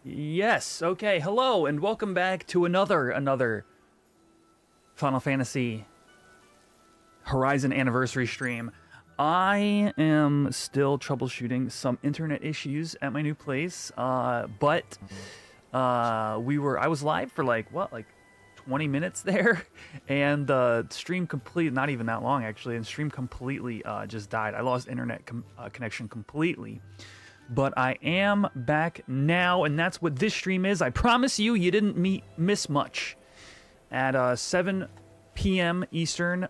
Yes, okay, hello, and welcome back to another Final Fantasy Horizon Anniversary stream. I am still troubleshooting some internet issues at my new place, but I was live for like 20 minutes there, and the stream not even that long actually, and stream completely just died. I lost internet connection completely. But I am back now, and that's what this stream is. I promise you, you didn't miss much. At 7 p.m. Eastern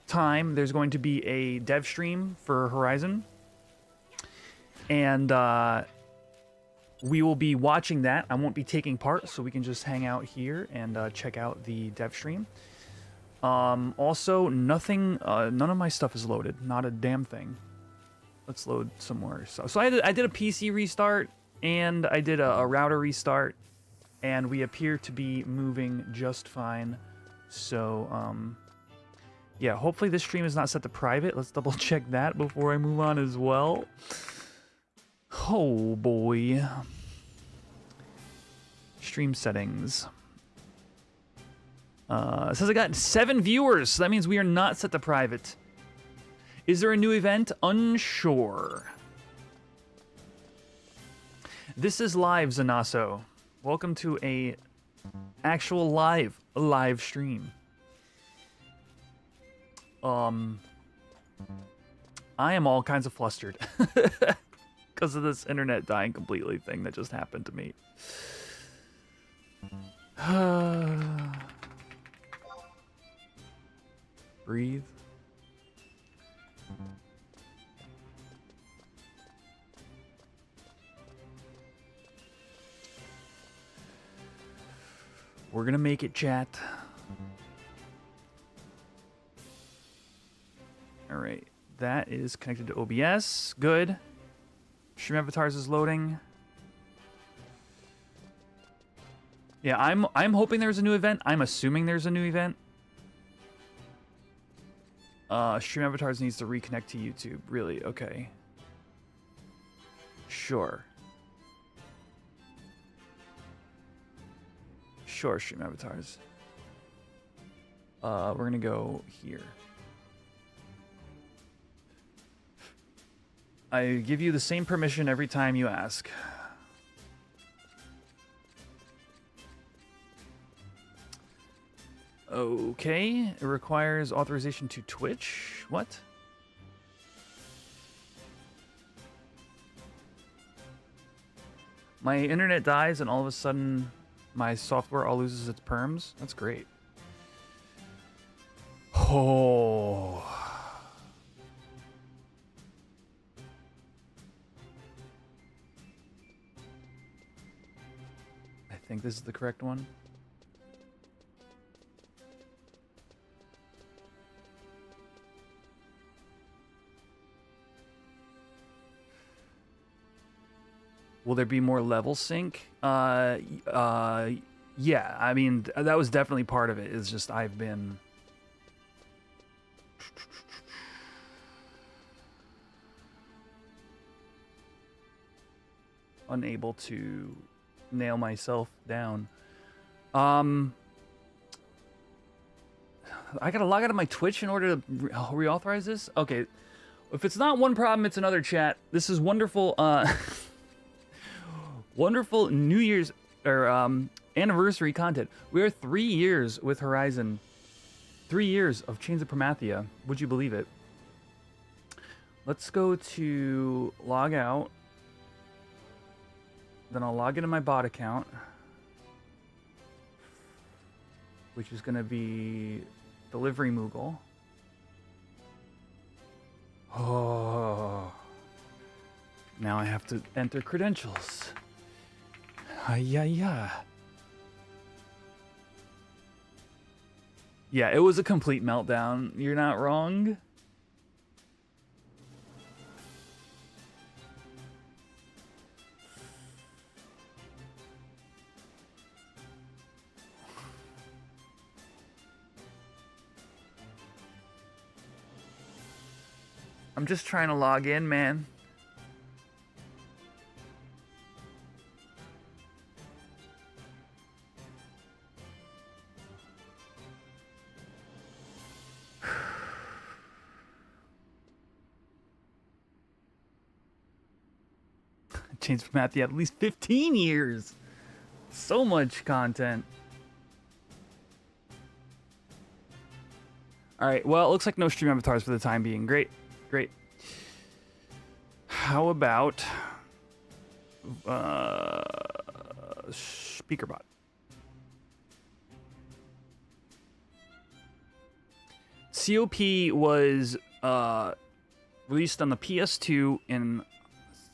time, there's going to be a dev stream for Horizon. And we will be watching that. I won't be taking part, so we can just hang out here and check out the dev stream. Also, none of my stuff is loaded. Not a damn thing. Let's load some more. So I did a PC restart, and I did a router restart, and we appear to be moving just fine. So, yeah, hopefully this stream is not set to private. Let's double check that before I move on as well. Oh, boy. Stream settings. It says I got 7 viewers, so that means we are not set to private. Is there a new event? Unsure. This is live, Zanaso. Welcome to a actual live stream. I am all kinds of flustered because of this internet dying completely thing that just happened to me. Breathe. We're gonna make it, chat. Alright, that is connected to OBS. Good. Stream avatars is loading. Yeah, I'm hoping there's a new event. I'm assuming there's a new event. Stream avatars needs to reconnect to YouTube. Really? Okay. Sure. Sure, stream avatars. We're gonna go here. I give you the same permission every time you ask. Okay, it requires authorization to Twitch. What? My internet dies and all of a sudden my software all loses its perms? That's great. Oh. I think this is the correct one. Will there be more level sync? Yeah, I mean, that was definitely part of it. It's just I've been... unable to nail myself down. I gotta log out of my Twitch in order to reauthorize this? Okay, if it's not one problem, it's another, chat. This is wonderful, wonderful New Year's or anniversary content. We are 3 years with Horizon. 3 years of Chains of Promathia. Would you believe it? Let's go to log out. Then I'll log into my bot account, which is going to be Delivery Moogle. Oh. Now I have to enter credentials. Yeah. Yeah, it was a complete meltdown. You're not wrong. I'm just trying to log in, man. Chains of Math, yeah, at least 15 years. So much content. All right, well, it looks like no stream avatars for the time being. Great, great. How about SpeakerBot? COP was released on the PS2 in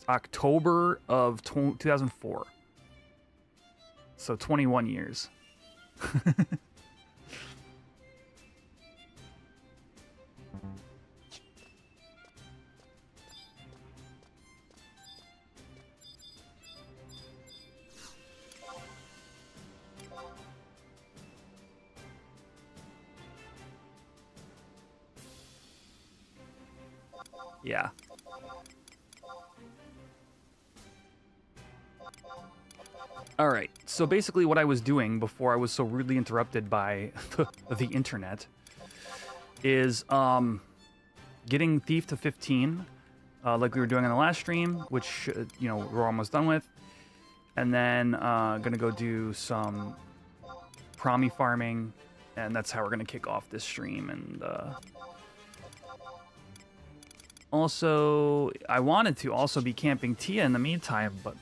October of 2004. So 21 years. Yeah. All right. So basically what I was doing before I was so rudely interrupted by the internet is getting Thief to 15 like we were doing on the last stream, which you know, we're almost done with. And then gonna go do some Promi farming, and that's how we're gonna kick off this stream. And also, I wanted to also be camping Tia in the meantime, but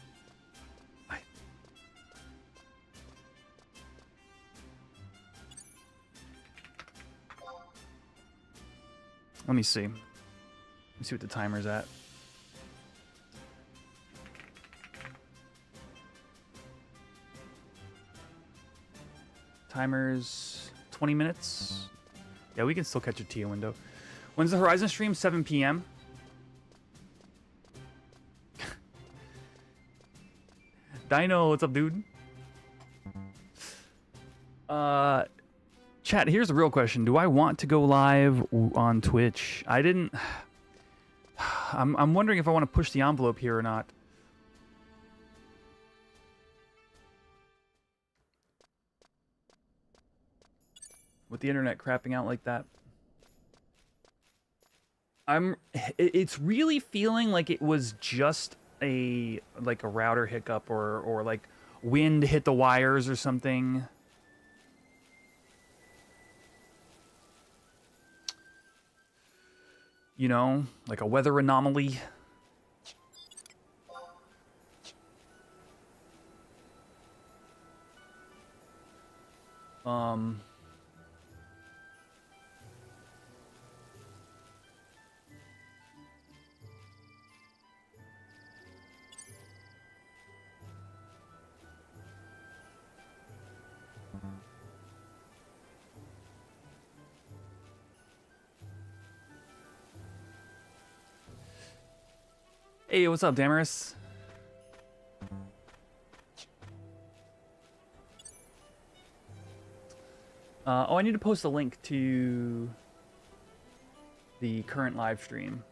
let me see. Let me see what the timer's at. Timer's 20 minutes. Yeah, we can still catch a Tia window. When's the Horizon stream? 7 p.m. Dino, what's up, dude? Chat, here's the real question. Do I want to go live on Twitch? I didn't... I'm wondering if I want to push the envelope here or not. With the internet crapping out like that. It's really feeling like it was just a router hiccup or like wind hit the wires or something. You know, like a weather anomaly. Hey, what's up, Damaris? Oh, I need to post a link to the current live stream.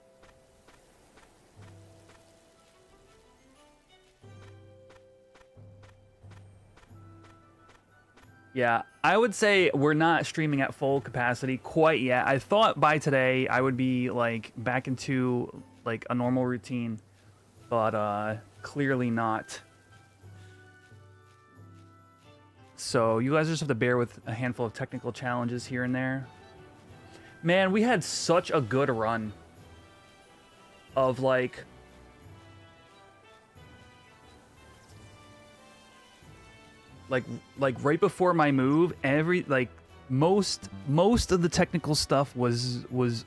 Yeah, I would say we're not streaming at full capacity quite yet. I thought by today I would be like back into like a normal routine, but clearly not. So you guys just have to bear with a handful of technical challenges here and there. Man, we had such a good run of like right before my move, most of the technical stuff was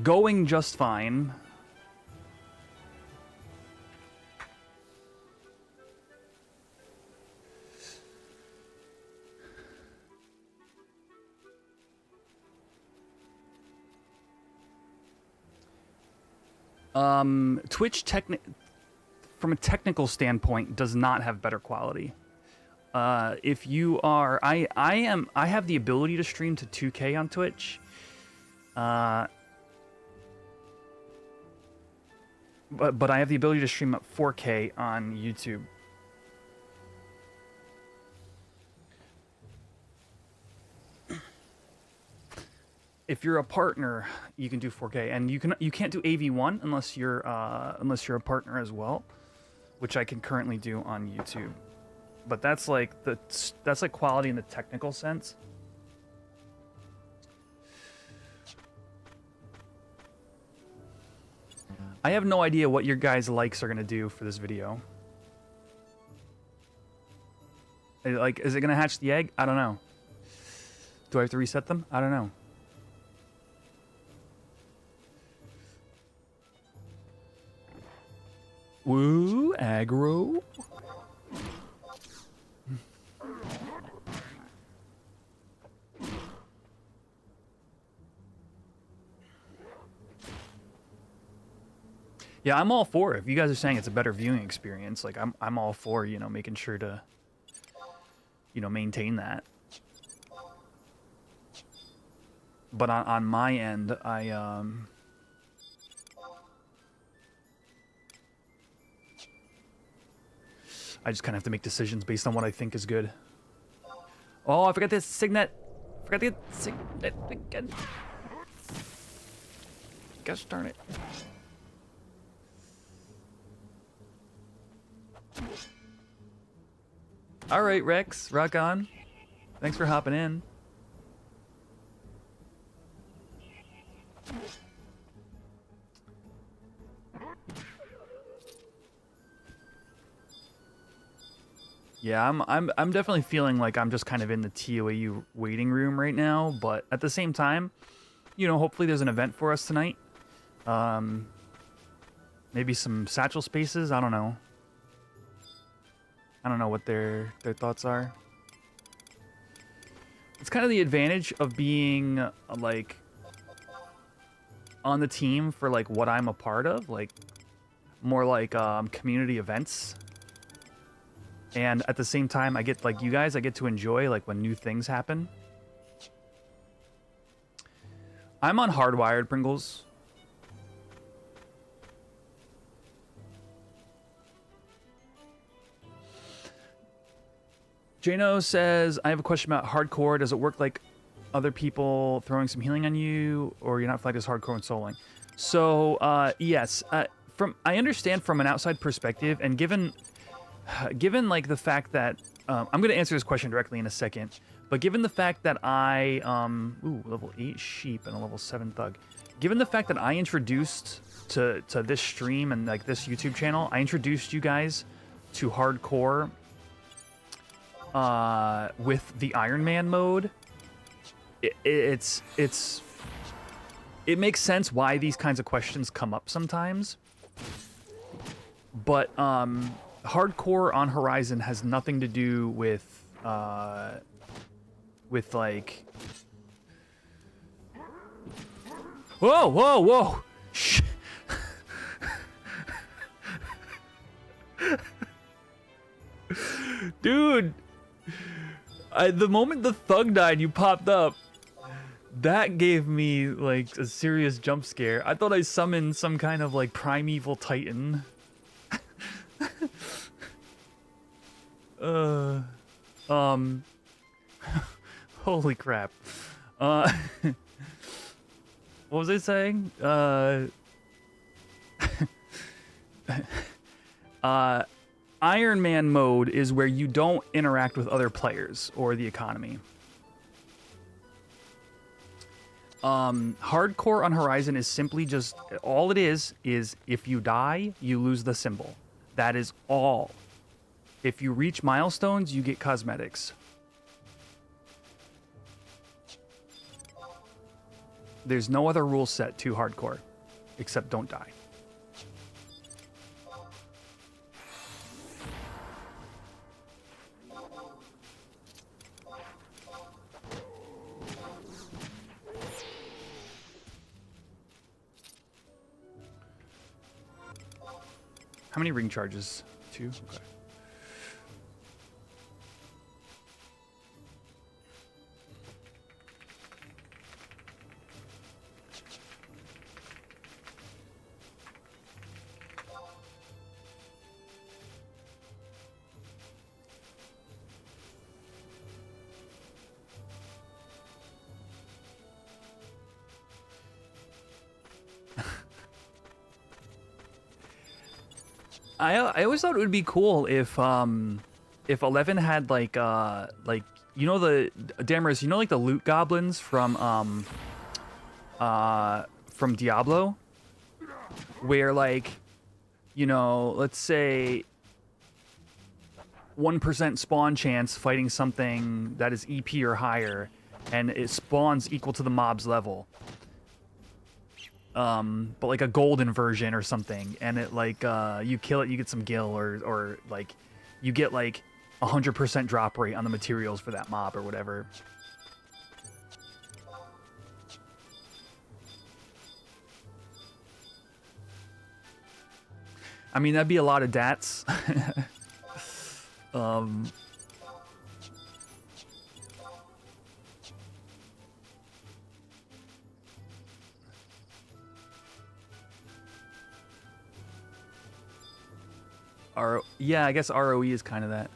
going just fine. Twitch from a technical standpoint does not have better quality. If you are, I have the ability to stream to 2K on Twitch. But I have the ability to stream at 4K on YouTube. if you're a partner, you can do 4K, and you can't do AV1 unless you're a partner as well, which I can currently do on YouTube. But that's like quality in the technical sense. I have no idea what your guys' likes are gonna do for this video. Like, is it gonna hatch the egg? I don't know. Do I have to reset them? I don't know. Woo, aggro. Yeah, I'm all for it. If you guys are saying it's a better viewing experience, like I'm all for, you know, making sure to, you know, maintain that. But on my end, I just kind of have to make decisions based on what I think is good. Oh, I forgot this signet. Forgot to get signet again. Gosh darn it. All right, Rex, rock on. Thanks for hopping in. Yeah, I'm definitely feeling like I'm just kind of in the TOAU waiting room right now, but at the same time, you know, hopefully there's an event for us tonight. Maybe some satchel spaces, I don't know. I don't know what their thoughts are. It's kind of the advantage of being like on the team for like what I'm a part of, like more like community events. And at the same time, I get like you guys, I get to enjoy like when new things happen. I'm on hardwired, Pringles. Jano says, I have a question about hardcore. Does it work like other people throwing some healing on you, or you're not flagged as hardcore and soloing? So, yes. I understand from an outside perspective, and given like the fact that... I'm going to answer this question directly in a second, but given the fact that I... level 8 sheep and a level 7 thug. Given the fact that I introduced to this stream and like this YouTube channel, I introduced you guys to hardcore... with the Iron Man mode, it makes sense why these kinds of questions come up sometimes. But hardcore on Horizon has nothing to do with like. Whoa, whoa, whoa! Shh. Dude. The moment the thug died, you popped up. That gave me like a serious jump scare. I thought I summoned some kind of like primeval titan. Holy crap. What was I saying? Iron Man mode is where you don't interact with other players or the economy. Hardcore on Horizon is simply just... all it is if you die, you lose the symbol. That is all. If you reach milestones, you get cosmetics. There's no other rule set to hardcore, except don't die. How many ring charges? 2? Okay. I always thought it would be cool if 11 had like you know the Damaris, you know like the loot goblins from Diablo, where like, you know, let's say 1% spawn chance fighting something that is EP or higher, and it spawns equal to the mob's level. But like a golden version or something, and it like you kill it, you get some gil, or like you get like 100% drop rate on the materials for that mob or whatever. I mean, that'd be a lot of dats. Yeah, I guess ROE is kind of that.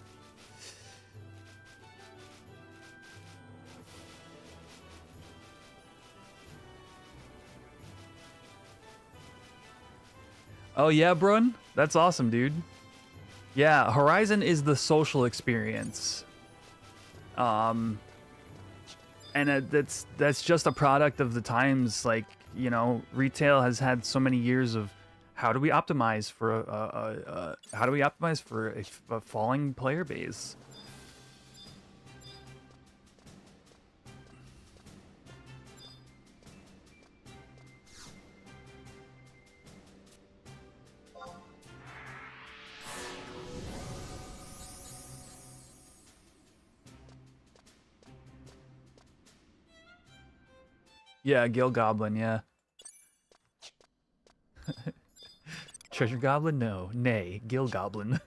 Oh yeah, Brun? That's awesome, dude. Yeah, Horizon is the social experience. And that's just a product of the times. Like, you know, retail has had so many years of how do we optimize for a falling player base. Yeah, Gil Goblin, yeah. Treasure Goblin? No. Nay, Gil Goblin.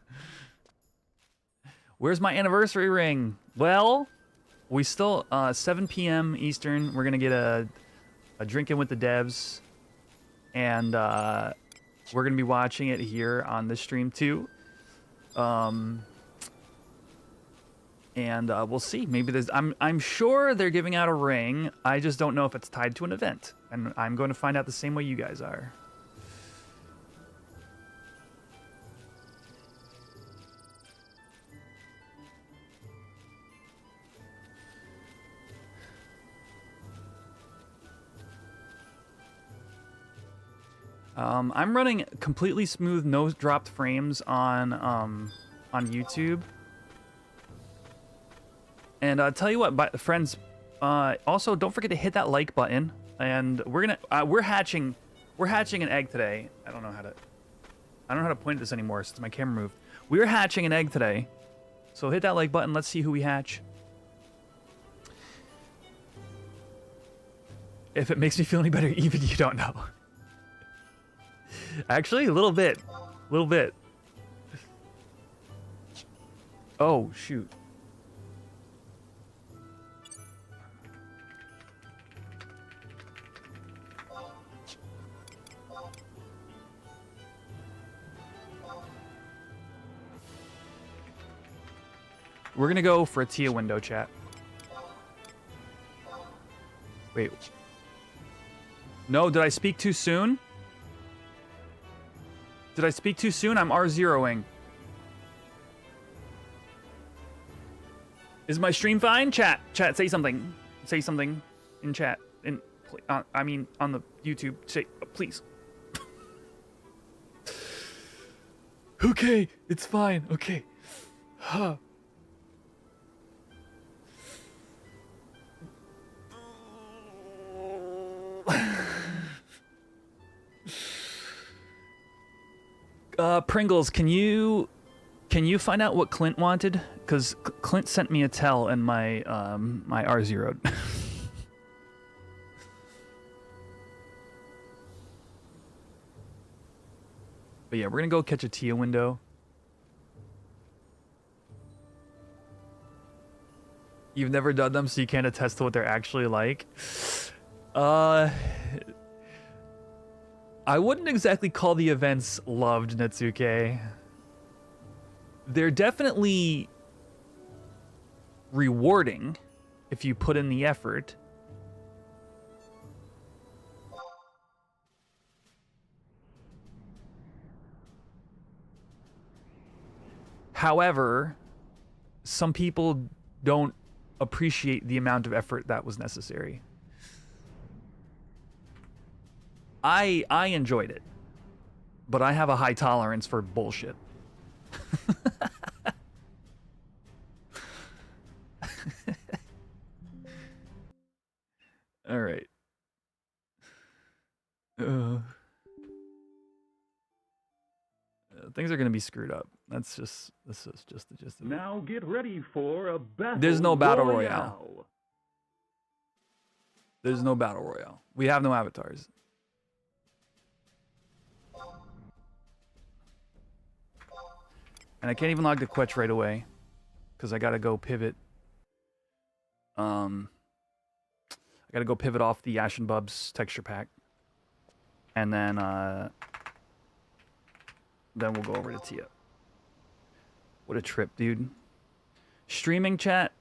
Where's my anniversary ring? Well, we still, 7 p.m. Eastern, we're gonna get a drinking with the devs. And, we're gonna be watching it here on this stream too. And we'll see. Maybe there's. I'm sure they're giving out a ring. I just don't know if it's tied to an event, and I'm going to find out the same way you guys are. I'm running completely smooth, no dropped frames on YouTube. And tell you what, friends, also don't forget to hit that like button. And we're hatching an egg today. I don't know how to point at this anymore since my camera moved. We're hatching an egg today, so hit that like button. Let's see who we hatch. If it makes me feel any better, even you don't know. Actually, a little bit. Oh shoot. We're gonna go for a Tia window, chat. Wait. No, did I speak too soon? Did I speak too soon? I'm R0ing. Is my stream fine? Chat, say something. Say something in chat. I mean, on the YouTube. Say, please. Okay, it's fine. Okay. Huh. Pringles, can you find out what Clint wanted? Because Clint sent me a tell and my my R0'd. But yeah, we're gonna go catch a Tia window. You've never done them, so you can't attest to what they're actually like. I wouldn't exactly call the events loved, Netsuke. They're definitely rewarding if you put in the effort. However, some people don't appreciate the amount of effort that was necessary. I enjoyed it, but I have a high tolerance for bullshit. All right. Things are gonna be screwed up. This is just the gist of it. Now get ready for a battle. There's no battle royale. There's no battle royale. We have no avatars. And I can't even log the quetch right away, because I gotta go pivot. I gotta go pivot off the Ashen Bubs texture pack, and then we'll go over to Tia. What a trip, dude. Streaming chat.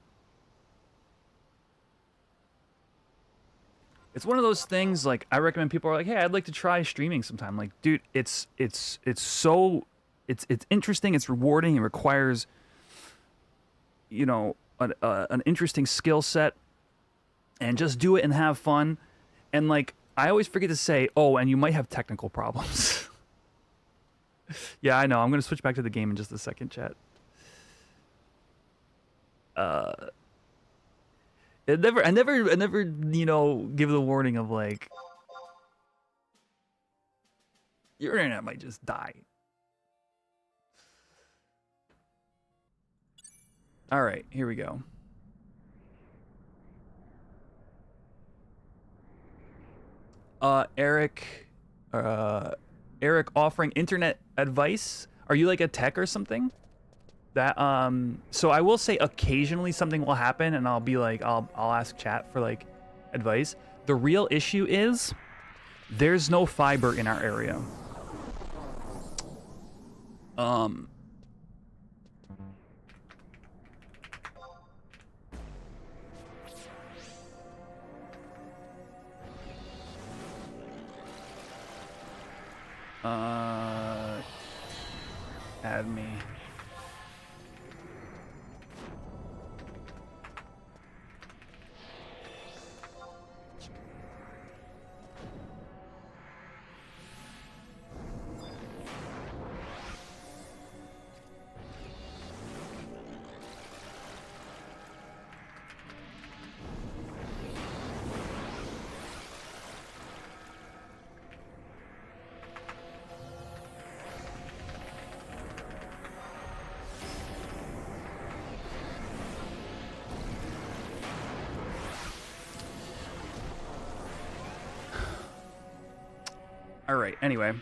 It's one of those things, like, I recommend people are like, hey, I'd like to try streaming sometime. Like, dude, it's interesting, it's rewarding, it requires, you know, an interesting skill set, and just do it and have fun. And, like, I always forget to say, oh, and you might have technical problems. Yeah, I know. I'm going to switch back to the game in just a second, chat. I never, you know, give the warning of, like, your internet might just die. All right, here we go. Eric offering internet advice. Are you like a tech or something? That so I will say occasionally something will happen and I'll be like, I'll ask chat for like advice. The real issue is there's no fiber in our area. Add me. All right, anyway.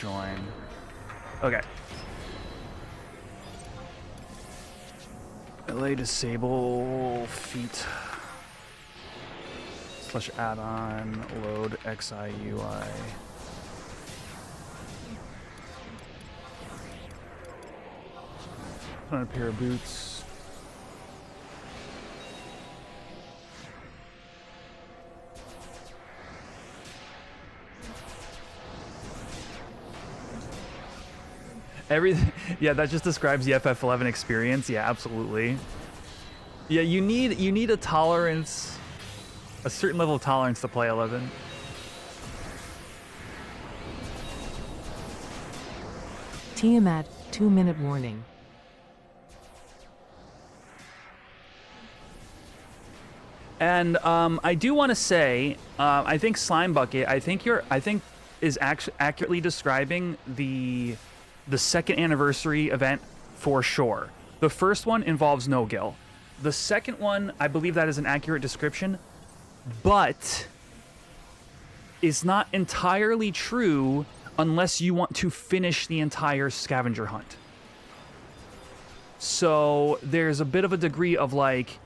Join. Okay. LA disable feet / add-on load XI UI. Put on a pair of boots. Everything, yeah, that just describes the FF11 experience. Yeah, absolutely. Yeah, you need a tolerance, a certain level of tolerance to play 11. Tiamat, 2-minute warning. And I do want to say, I think Slime Bucket, I think is accurately describing the second anniversary event for sure. The first one involves no Gil. The second one, I believe that is an accurate description, but is not entirely true unless you want to finish the entire scavenger hunt. So there's a bit of a degree of like,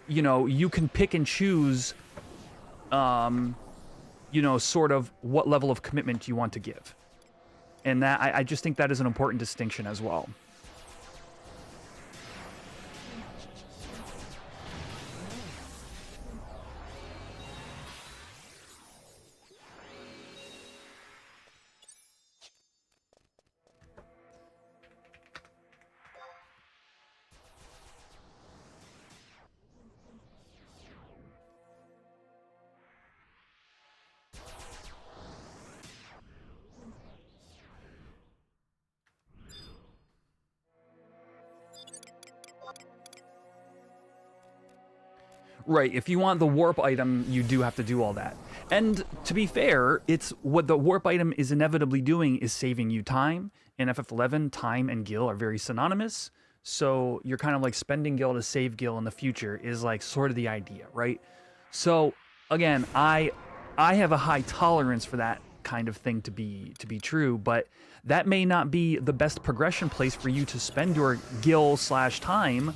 you know, you can pick and choose, you know, sort of what level of commitment you want to give. And that I just think that is an important distinction as well. Right, if you want the warp item, you do have to do all that. And to be fair, it's what the warp item is inevitably doing is saving you time. In FF11, time and gil are very synonymous. So you're kind of like spending gil to save gil in the future is like sort of the idea, right? So again, I have a high tolerance for that kind of thing to be true, but that may not be the best progression place for you to spend your gil / time,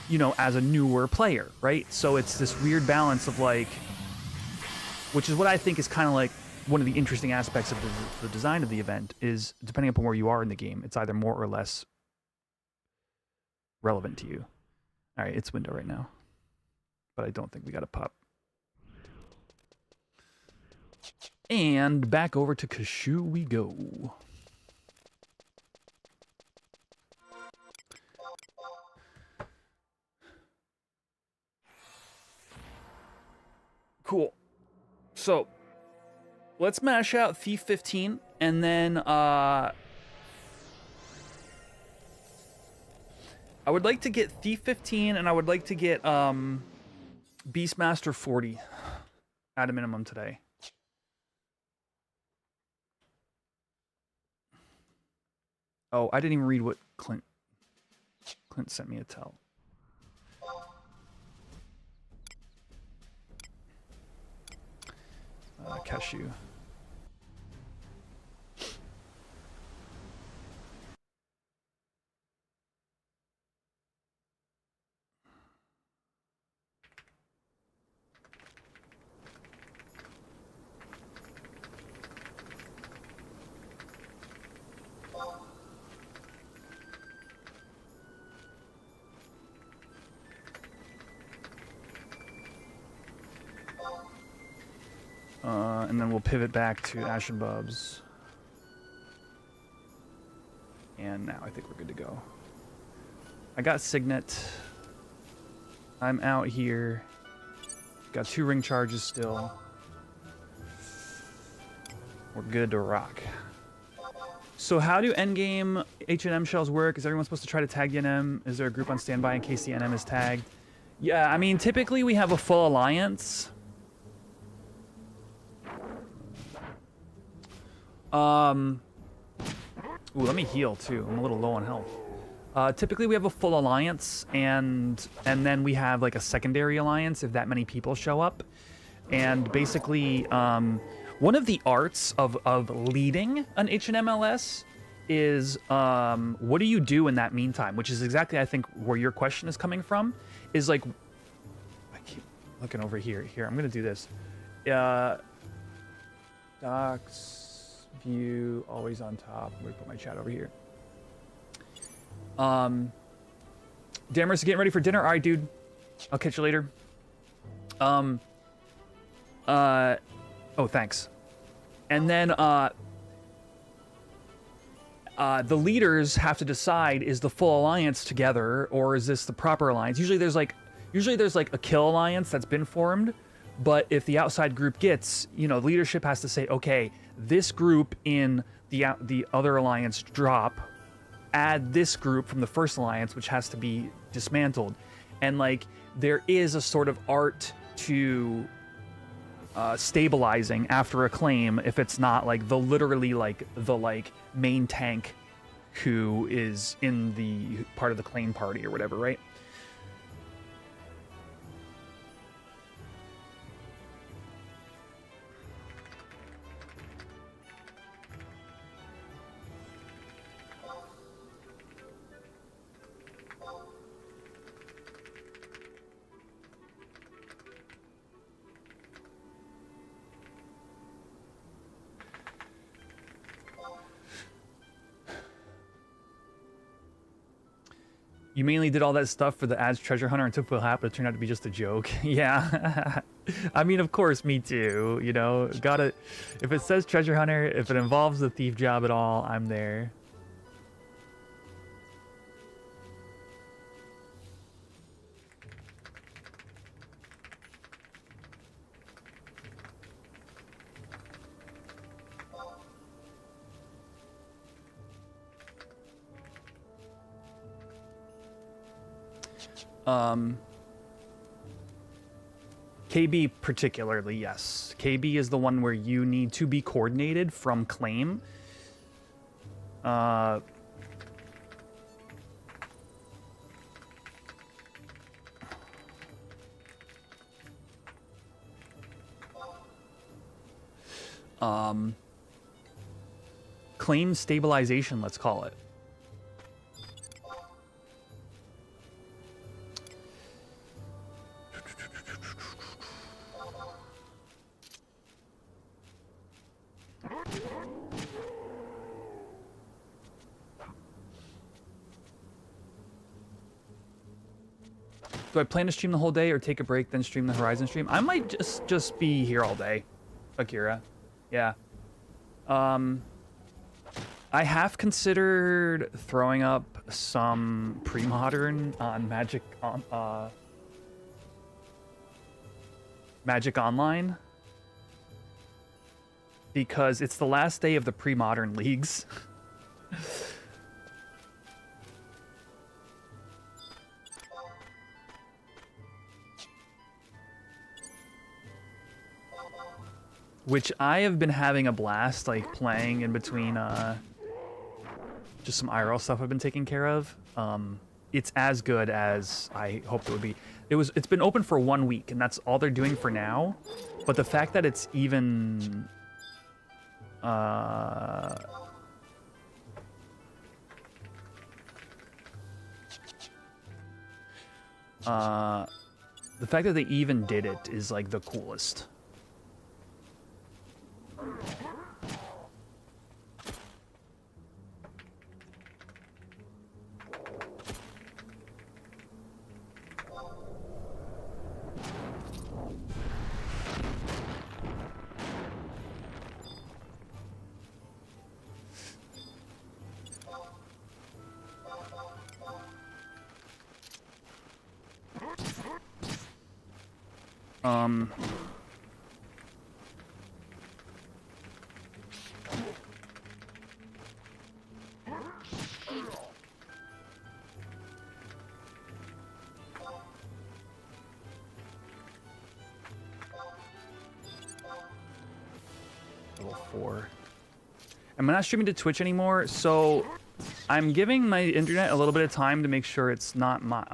you know, as a newer player, right? So it's this weird balance of like, which is what I think is kind of like one of the interesting aspects of the design of the event is, depending upon where you are in the game, it's either more or less relevant to you. All right, it's window right now, but I don't think we got a pop. And back over to Kashu we go. Cool. So, let's mash out Thief 15, and then, I would like to get Thief 15, and I would like to get, Beastmaster 40 at a minimum today. Oh, I didn't even read what Clint sent me a tell. Cashew. And then we'll pivot back to Ashen Bubs. And now I think we're good to go. I got Signet. I'm out here. Got 2 ring charges still. We're good to rock. So how do endgame H&M shells work? Is everyone supposed to try to tag the NM? Is there a group on standby in case the NM is tagged? Yeah, I mean, typically we have a full alliance. Ooh, let me heal too. I'm a little low on health. Typically we have a full alliance, and then we have like a secondary alliance if that many people show up. And basically, one of the arts of leading an H&M LS is what do you do in that meantime? Which is exactly, I think, where your question is coming from. Is like, I keep looking over here. Here, I'm gonna do this. Docs. View always on top. I'm gonna put my chat over here. Dammers, getting ready for dinner. All right, dude. I'll catch you later. Oh, thanks. And then the leaders have to decide: is the full alliance together, or is this the proper alliance? Usually there's like a kill alliance that's been formed. But if the outside group gets, you know, leadership has to say, okay, this group in the other alliance drop, add this group from the first alliance, which has to be dismantled. And like, there is a sort of art to stabilizing after a claim if it's not like the main tank who is in the part of the claim party or whatever, right? You mainly did all that stuff for the ads treasure hunter and took what happened. It turned out to be just a joke. Yeah. I mean, of course, me too. You know, gotta. If it says treasure hunter, if it involves the thief job at all, I'm there. KB particularly, yes. KB is the one where you need to be coordinated from claim. Claim stabilization, let's call it. Do I plan to stream the whole day or take a break, then stream the Horizon stream? I might just be here all day, Akira. Yeah. I have considered throwing up some pre-modern on Magic Online because it's the last day of the pre-modern leagues. Which I have been having a blast, like, playing in between, just some IRL stuff I've been taking care of. It's as good as I hoped it would be. It's been open for 1 week, and that's all they're doing for now. But the fact that it's even... the fact that they even did it is, like, the coolest. Level 4. I'm not streaming to Twitch anymore, so I'm giving my internet a little bit of time to make sure it's not my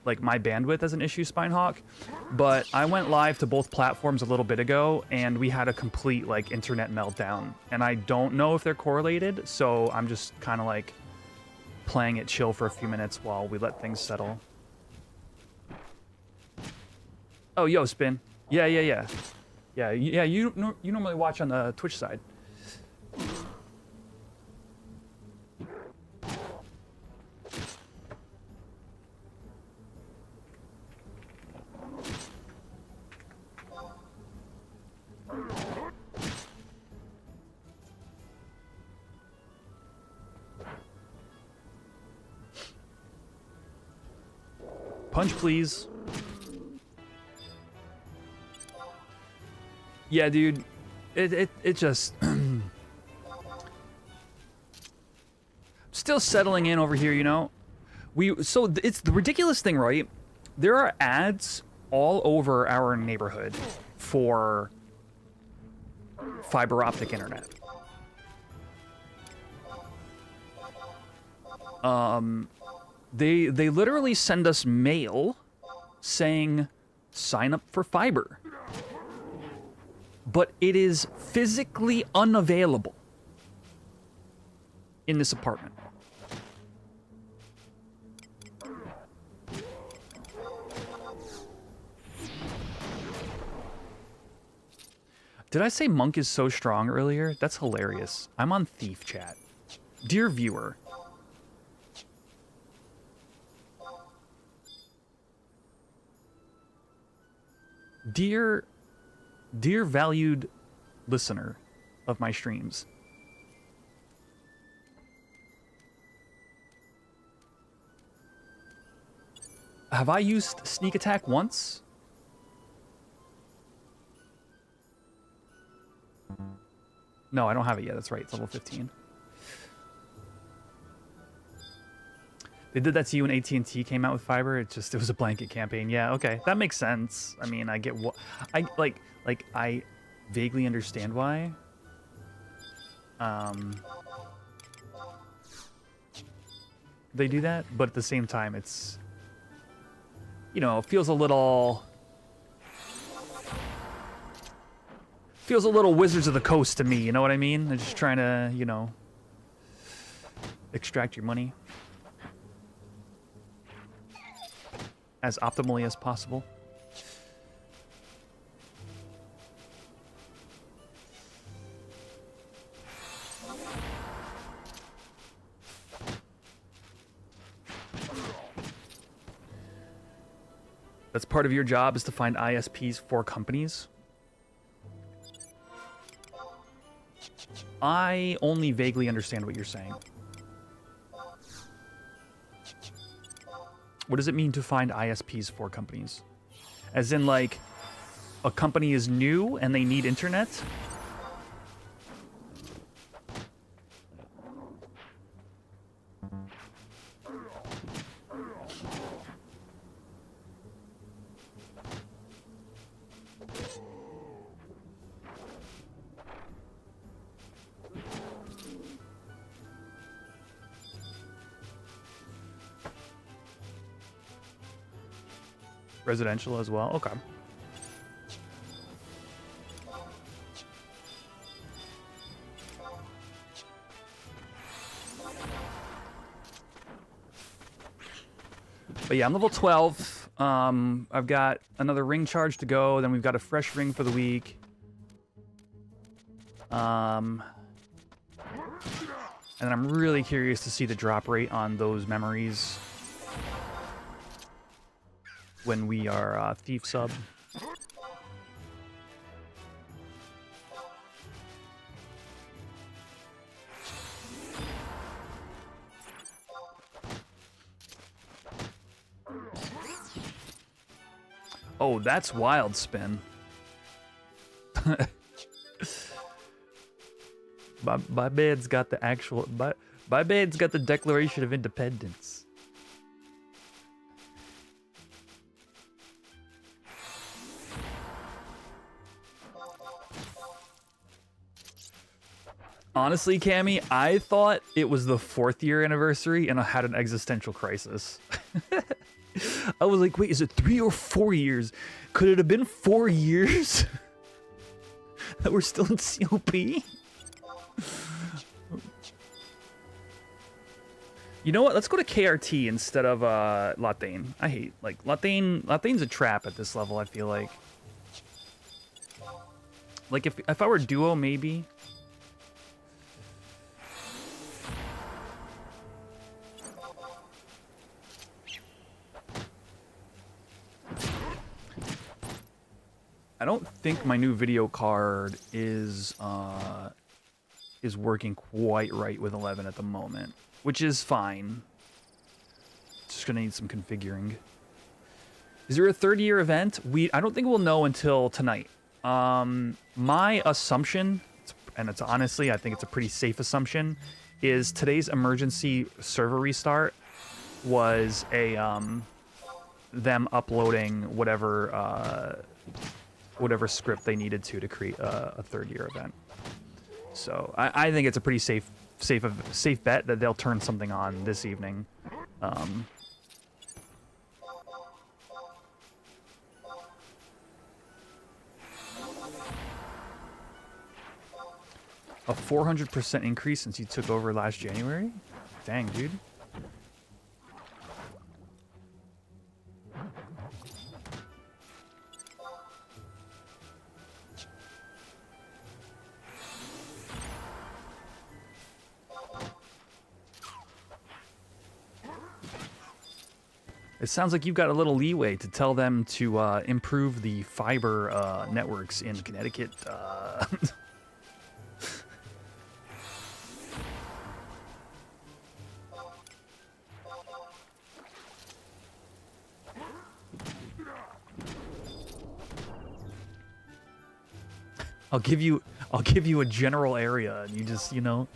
like my bandwidth as an issue, Spinehawk. But I went live to both platforms a little bit ago, and we had a complete like internet meltdown. And I don't know if they're correlated, so I'm just kind of like playing it chill for a few minutes while we let things settle. Oh, yo, Spin. Yeah. You normally watch on the Twitch side. Punch, please. Yeah, dude. It just... Still settling in over here, you know? So it's the ridiculous thing, right? There are ads all over our neighborhood for fiber optic internet. They literally send us mail saying, sign up for fiber. But it is physically unavailable in this apartment. Did I say Monk is so strong earlier? That's hilarious. I'm on Thief Chat. Dear viewer, Dear valued listener of my streams, have I used sneak attack once? No, I don't have it yet. That's right. It's level 15. They did that to you when AT&T came out with fiber. It was a blanket campaign. Yeah, okay. That makes sense. I mean, I get what I vaguely understand why. They do that, but at the same time it's, you know, feels a little Wizards of the Coast to me, you know what I mean? They're just trying to, you know, extract your money as optimally as possible. That's part of your job, is to find ISPs for companies. I only vaguely understand what you're saying. What does it mean to find ISPs for companies? As in, like, a company is new and they need internet? Residential as well? Okay. But yeah, I'm level 12. I've got another ring charge to go. Then we've got a fresh ring for the week. And I'm really curious to see the drop rate on those memories when we are thief sub. Oh, that's wild spin. My man's got the actual... My man's got the Declaration of Independence. Honestly, Cammy, I thought it was the 4th year anniversary and I had an existential crisis. I was like, wait, is it 3 or 4 years? Could it have been 4 years that we're still in COP? You know what? Let's go to KRT instead of Latane. I hate, like, Latane's a trap at this level, I feel like. Like, if I were duo, maybe. I don't think my new video card is working quite right with 11 at the moment, which is fine. Just gonna need some configuring. Is there a 3rd year event? I don't think we'll know until tonight. My assumption, and it's honestly, I think it's a pretty safe assumption, is today's emergency server restart was a them uploading whatever script they needed to create a 3rd year event. So I think it's a pretty safe bet that they'll turn something on this evening. A 400% increase since you took over last January? Dang, dude. It sounds like you've got a little leeway to tell them to improve the fiber networks in Connecticut. I'll give you a general area, and you just, you know,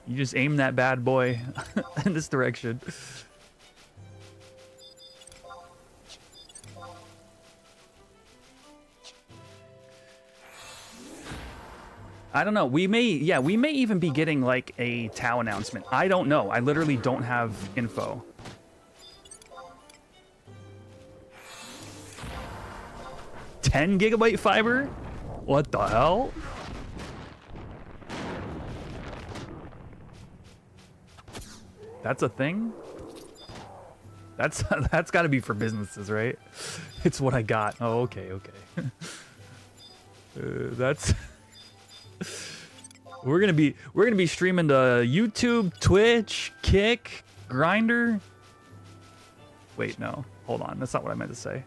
you just aim that bad boy in this direction. I don't know. We may even be getting like a Tau announcement. I don't know. I literally don't have info. $10 GB fiber? What the hell? That's a thing? That's got to be for businesses, right? It's what I got. Oh, okay. That's we're gonna be streaming to YouTube, Twitch, Kick, Grinder. Wait, no, hold on. That's not what I meant to say.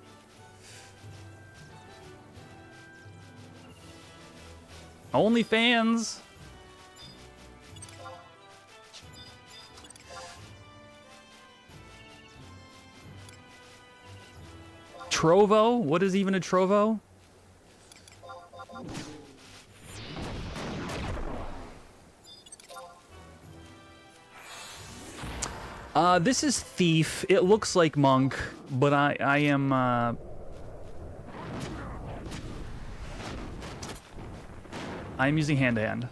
OnlyFans. Trovo? What is even a Trovo? This is Thief. It looks like Monk, but I am I'm using hand-to-hand.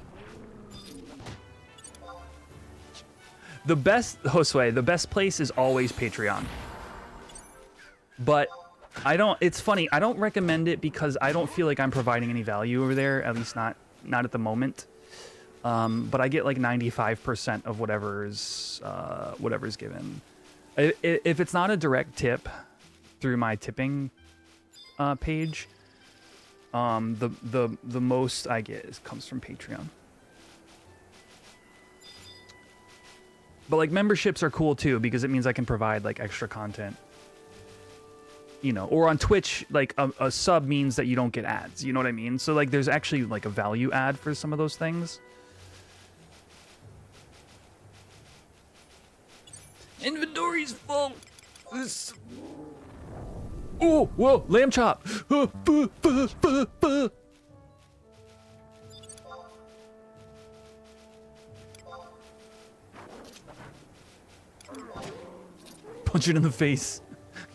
The best, Josue, the best place is always Patreon. But it's funny, I don't recommend it because I don't feel like I'm providing any value over there, at least not at the moment. But I get like 95% of whatever's given. If it's not a direct tip through my tipping page, the most I get comes from Patreon. But like memberships are cool too because it means I can provide like extra content. You know, or on Twitch, like a sub means that you don't get ads. You know what I mean? So like there's actually like a value add for some of those things. Inventory's full. Oh, whoa, lamb chop. Punch it in the face.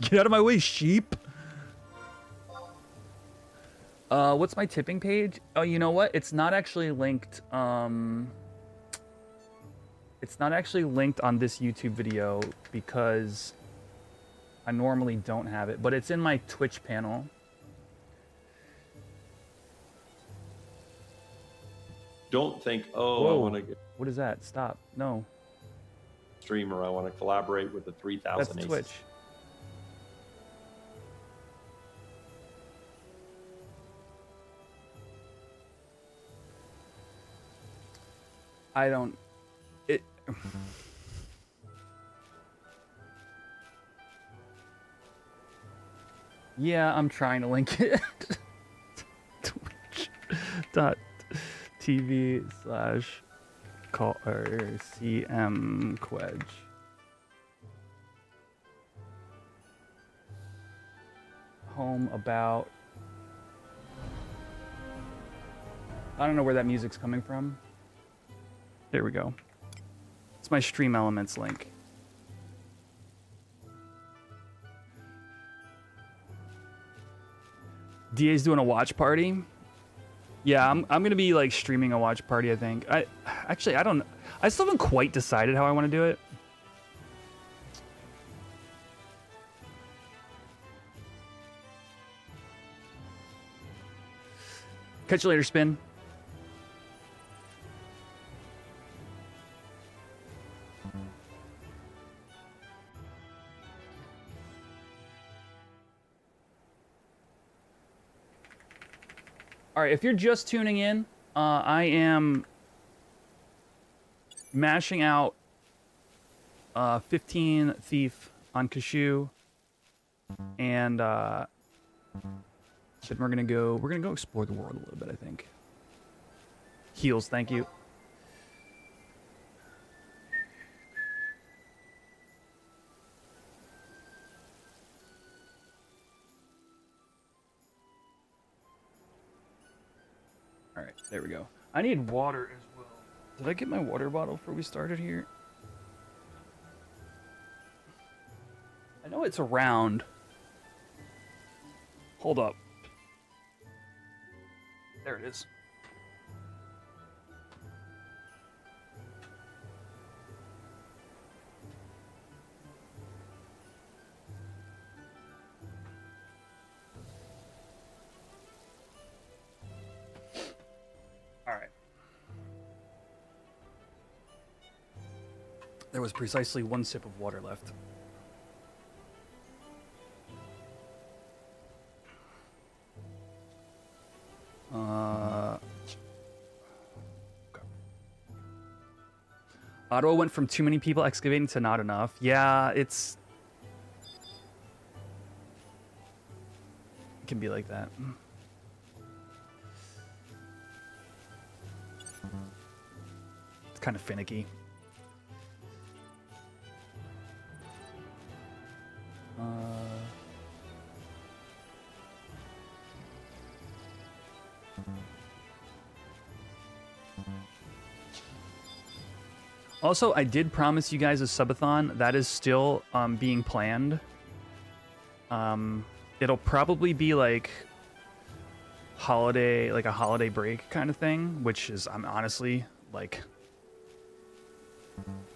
Get out of my way, sheep. What's my tipping page? Oh, you know what? It's not actually linked. It's not actually linked on this YouTube video because I normally don't have it, but it's in my Twitch panel. Don't think, oh, Whoa. I want to get What is that? Stop. No. streamer. I want to collaborate with the 3,000 That's Aces. Twitch. I don't... It... Yeah, I'm trying to link it. Twitch.tv/CM Quedge. Home about... I don't know where that music's coming from. There we go. It's my Stream Elements link. DA's doing a watch party. Yeah, I'm gonna be like streaming a watch party, I think. I still haven't quite decided how I want to do it. Catch you later, Spin. All right, if you're just tuning in, I am mashing out 15 Thief on Kashu, and then we're gonna go explore the world a little bit, I think. Heals, thank you. All right, there we go. I need water as well. Did I get my water bottle before we started here? I know it's around. Hold up. There it is. All right. There was precisely one sip of water left. Ottawa went from too many people excavating to not enough. Yeah, it can be like that. It's kind of finicky. Also, I did promise you guys a subathon. That is still being planned. It'll probably be like a holiday break kind of thing, which is, I'm honestly like,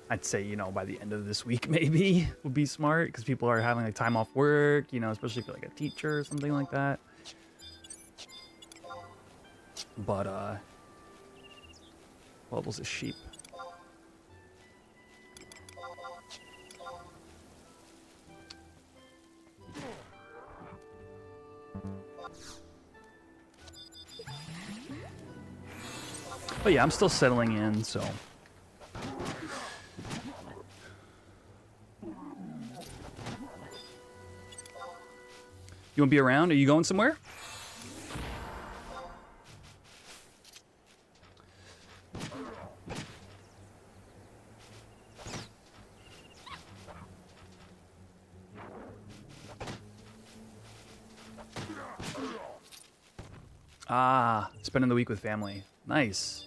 I'd say, you know, by the end of this week maybe would be smart, because people are having like time off work, you know, especially if you're like a teacher or something like that. But what was a sheep? But yeah, I'm still settling in, so. You won't be around? Are you going somewhere? Ah, spending the week with family. Nice.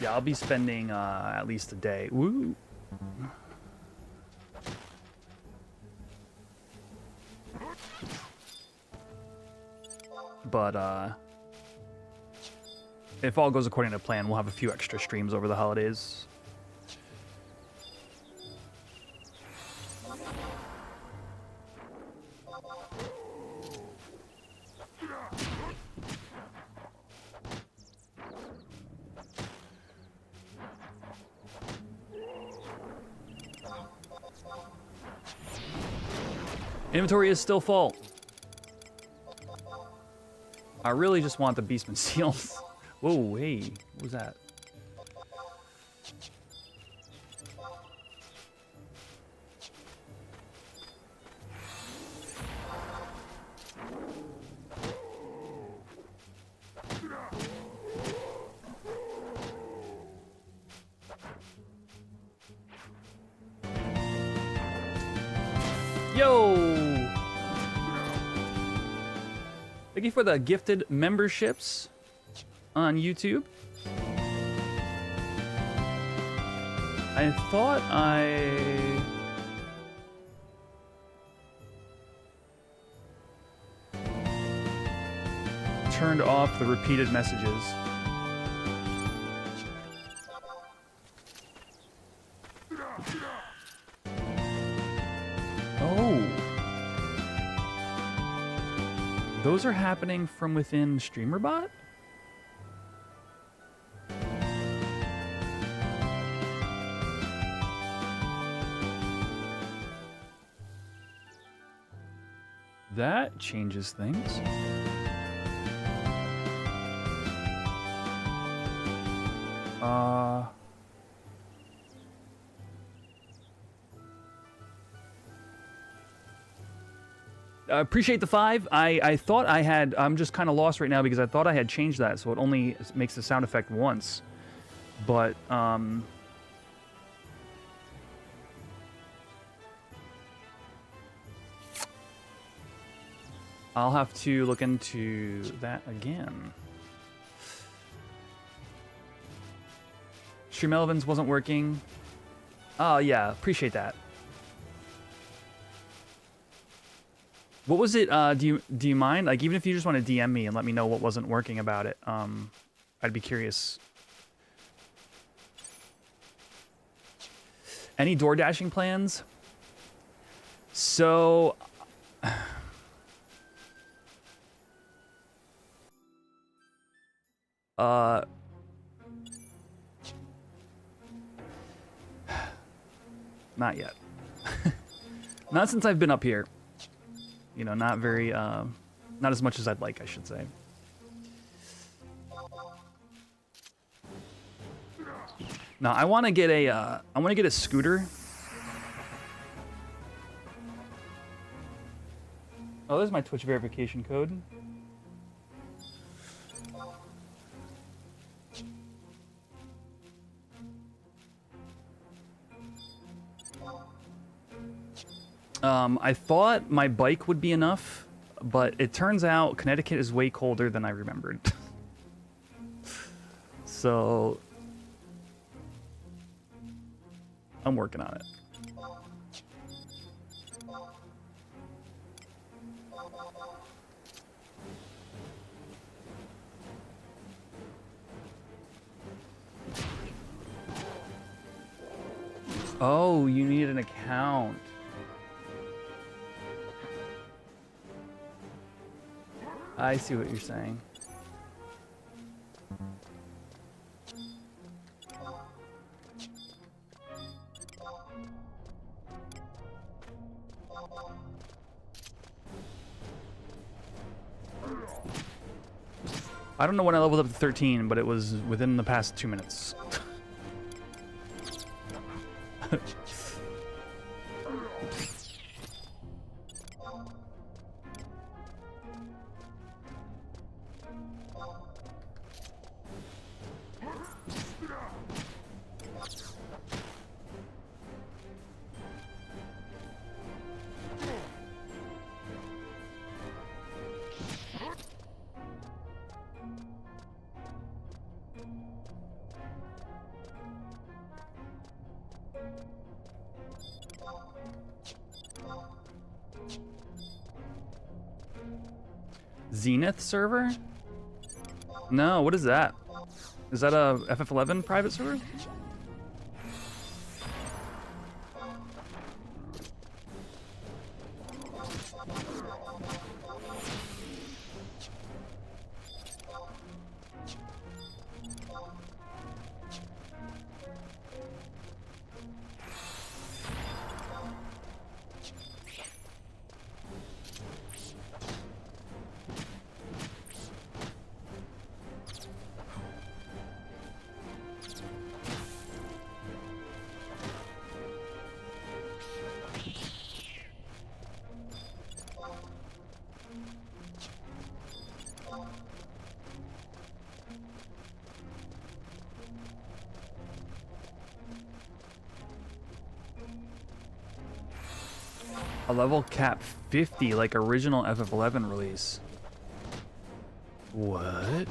Yeah, I'll be spending at least a day. Woo! But if all goes according to plan, we'll have a few extra streams over the holidays. Inventory is still full. I really just want the Beastman seals. Whoa, hey, what was that? Yo! Thank you for the gifted memberships on YouTube. I thought I turned off the repeated messages. Oh. Those are happening from within StreamerBot? that changes things. I appreciate the 5. I thought I had... I'm just kind of lost right now because I thought I had changed that, so it only makes the sound effect once. But, I'll have to look into that again. Stream Elevens wasn't working. Oh, yeah. Appreciate that. What was it? Do you mind? Like, even if you just want to DM me and let me know what wasn't working about it, I'd be curious. Any door dashing plans? So, not yet. Not since I've been up here. You know, not very, not as much as I'd like, I should say. Now, I want to get a scooter. Oh, there's my Twitch verification code. I thought my bike would be enough, but it turns out Connecticut is way colder than I remembered. So, I'm working on it. Oh, you need an account. I see what you're saying. I don't know when I leveled up to 13, but it was within the past 2 minutes. Zenith server? No, what is that? Is that a FF11 private server? A level cap 50, like original FF11 release. What?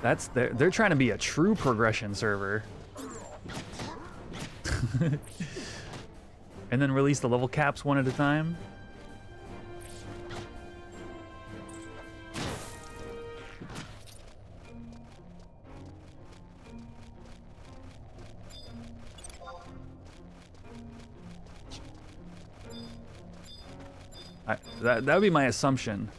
That's they're trying to be a true progression server. And then release the level caps one at a time. That would be my assumption.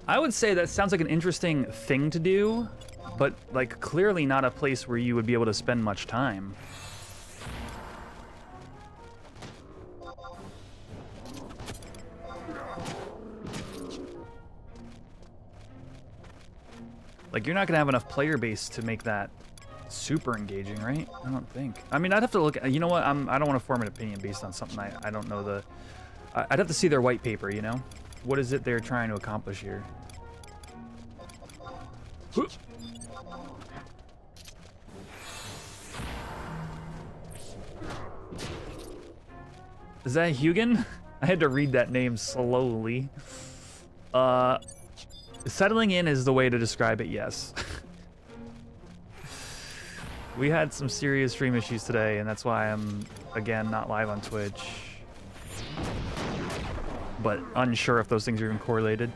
I would say that sounds like an interesting thing to do, but like clearly not a place where you would be able to spend much time. Like, you're not gonna have enough player base to make that super engaging, right? I don't think. I mean, I'd have to look at, you know what, I don't want to form an opinion based on something I don't know the... I'd have to see their white paper, you know? What is it they're trying to accomplish here? Is that Hugin? I had to read that name slowly. Settling in is the way to describe it, yes. We had some serious stream issues today, and that's why I'm, again, not live on Twitch. But unsure if those things are even correlated.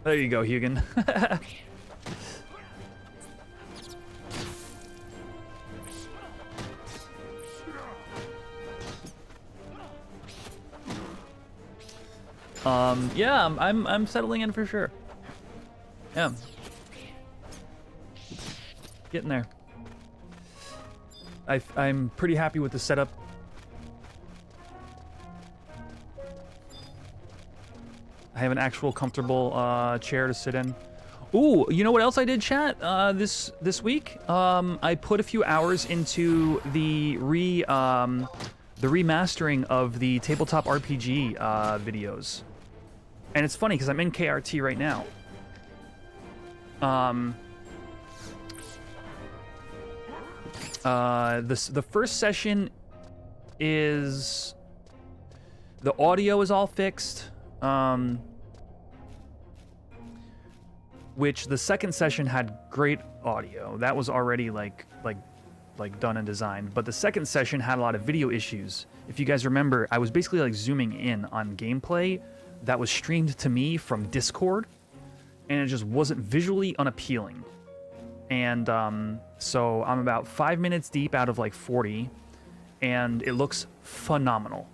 There you go, Hugin. Yeah, I'm settling in for sure. Yeah. Getting there. I'm pretty happy with the setup. I have an actual comfortable chair to sit in. Ooh, you know what else I did, chat? This week, I put a few hours into the remastering of the tabletop RPG videos, and it's funny because I'm in KRT right now. The first session is the audio is all fixed. Which the second session had great audio. That was already like done and designed. But the second session had a lot of video issues. If you guys remember, I was basically like zooming in on gameplay that was streamed to me from Discord, and it just wasn't visually unappealing. And so I'm about 5 minutes deep out of like 40, and it looks phenomenal.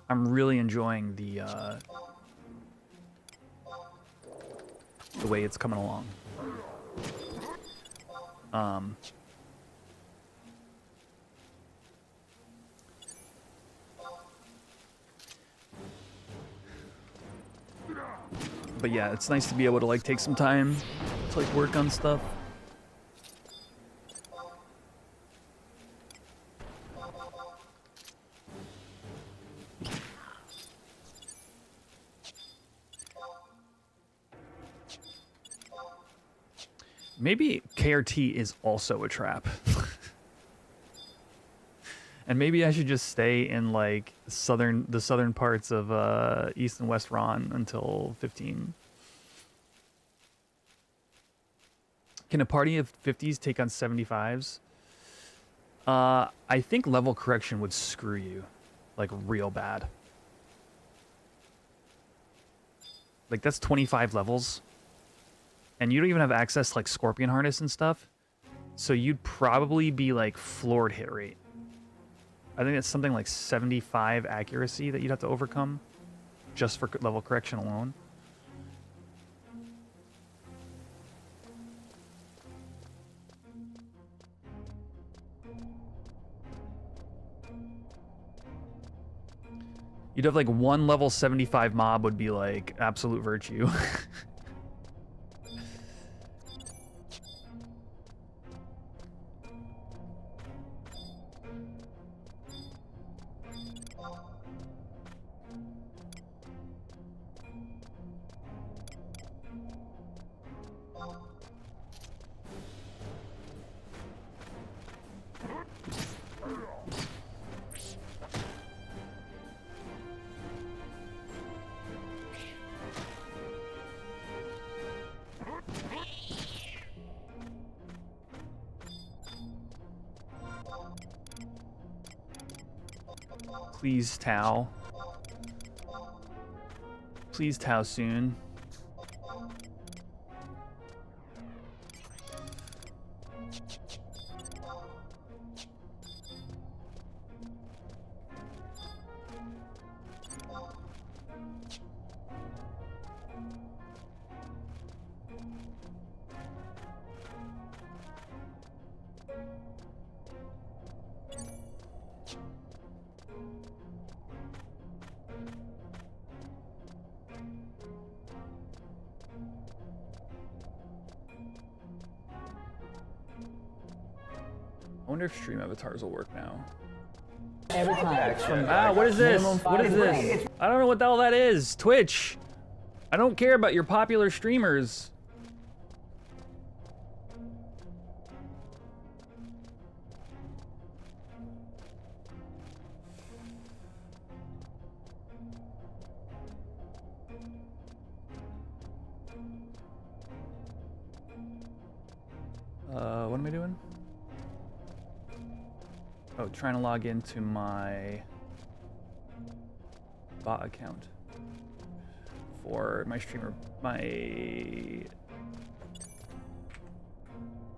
I'm really enjoying the way it's coming along. But yeah, it's nice to be able to like take some time to like work on stuff. Maybe KRT is also a trap. And maybe I should just stay in like the southern parts of East and West Ron until 15. Can a party of 50s take on 75s? I think level correction would screw you, like real bad. Like that's 25 levels. And you don't even have access to like Scorpion Harness and stuff. So you'd probably be like floored hit rate. I think it's something like 75 accuracy that you'd have to overcome just for level correction alone. You'd have like one level 75 mob would be like absolute virtue. Please Tao. Please Tao soon. I wonder if stream avatars will work now. Every time. Ah, what is this? Minimum What is 5 this? grand. I don't know what the hell that is. Twitch. I don't care about your popular streamers. What am I doing? Oh, trying to log into my bot account for my streamer, my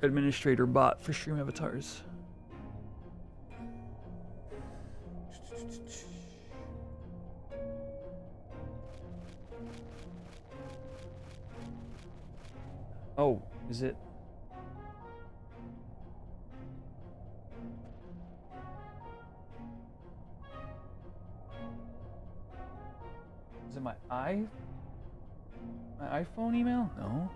administrator bot for stream avatars. Oh, is it? Is it my iPhone email? No.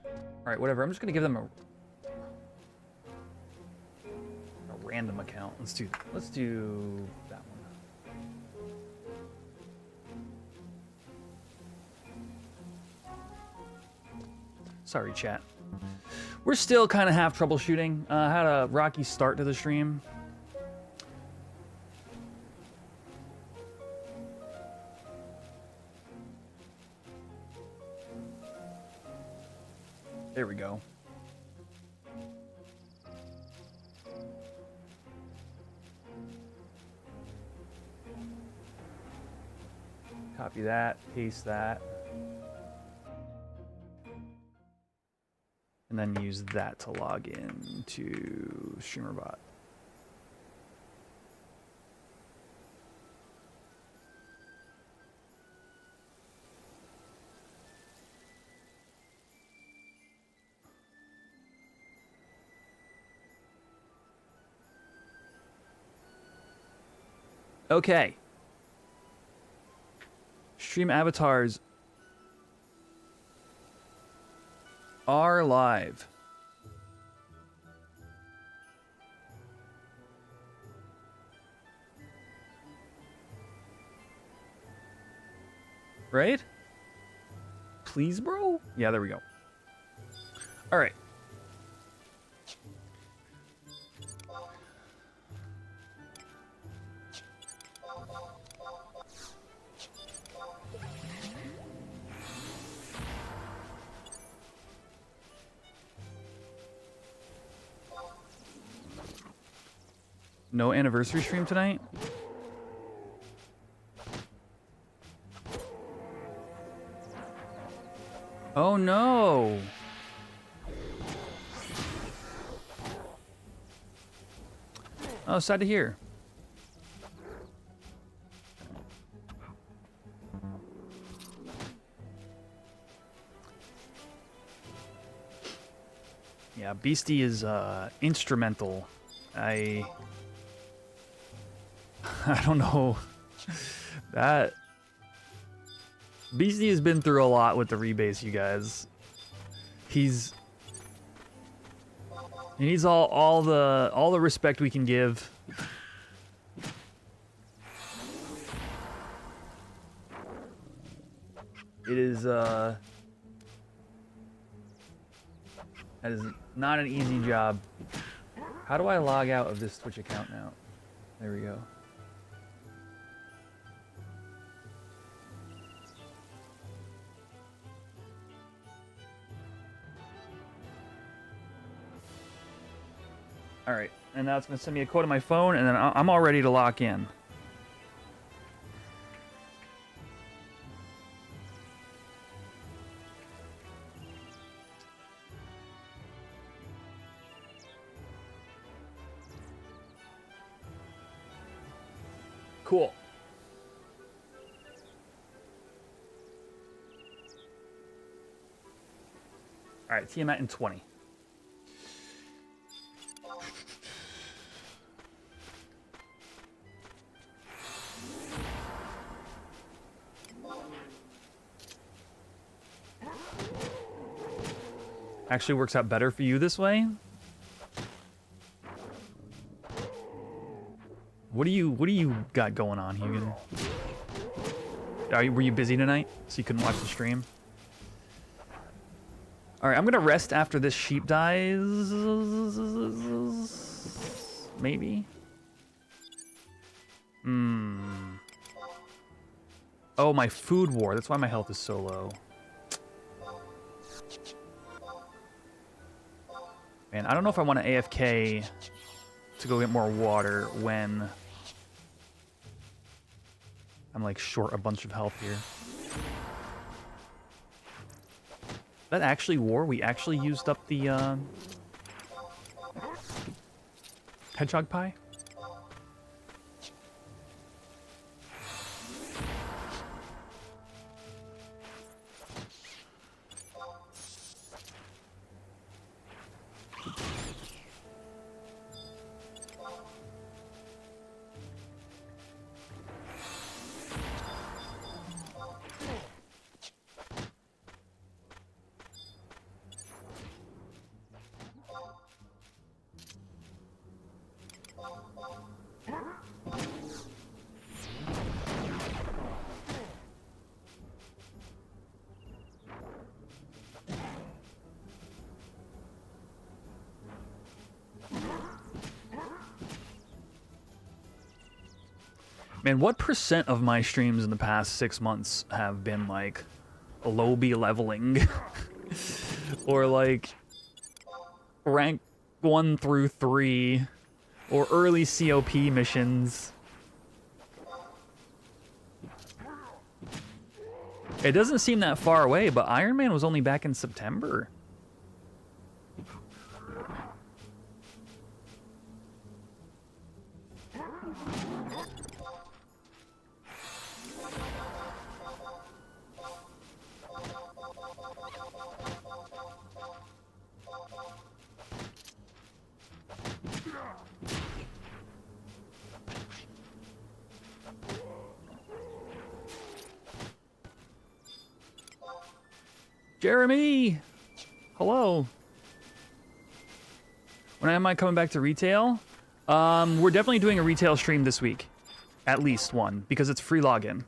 All right, whatever. I'm just gonna give them a random account. Let's do that one. Sorry, chat. We're still kind of half troubleshooting. Had a rocky start to the stream. There we go. Copy that, paste that. And then use that to log in to StreamerBot. Okay. Stream avatars are live. Right? Please, bro? Yeah, there we go. All right. No anniversary stream tonight? Oh no! Oh, sad to hear. Yeah, Beastie is instrumental. I don't know. That Beastie has been through a lot with the rebase, you guys. He needs all the respect we can give. It is that is not an easy job. How do I log out of this Twitch account now? There we go. All right, and now it's going to send me a code on my phone, and then I'm all ready to lock in. Cool. All right, Tiamat in 20. Actually works out better for you this way. What do you got going on, Hugan? Were you busy tonight, so you couldn't watch the stream? All right, I'm gonna rest after this sheep dies. Maybe. Oh, my food war. That's why my health is so low. Man, I don't know if I want to AFK to go get more water when I'm like short a bunch of health here. That actually war? We actually used up the hedgehog pie? Man, what percent of my streams in the past 6 months have been like lobby leveling or like rank 1 through 3 or early COP missions? It doesn't seem that far away, but Iron Man was only back in September. Jeremy! Hello. When am I coming back to retail? We're definitely doing a retail stream this week. At least one, because it's free login.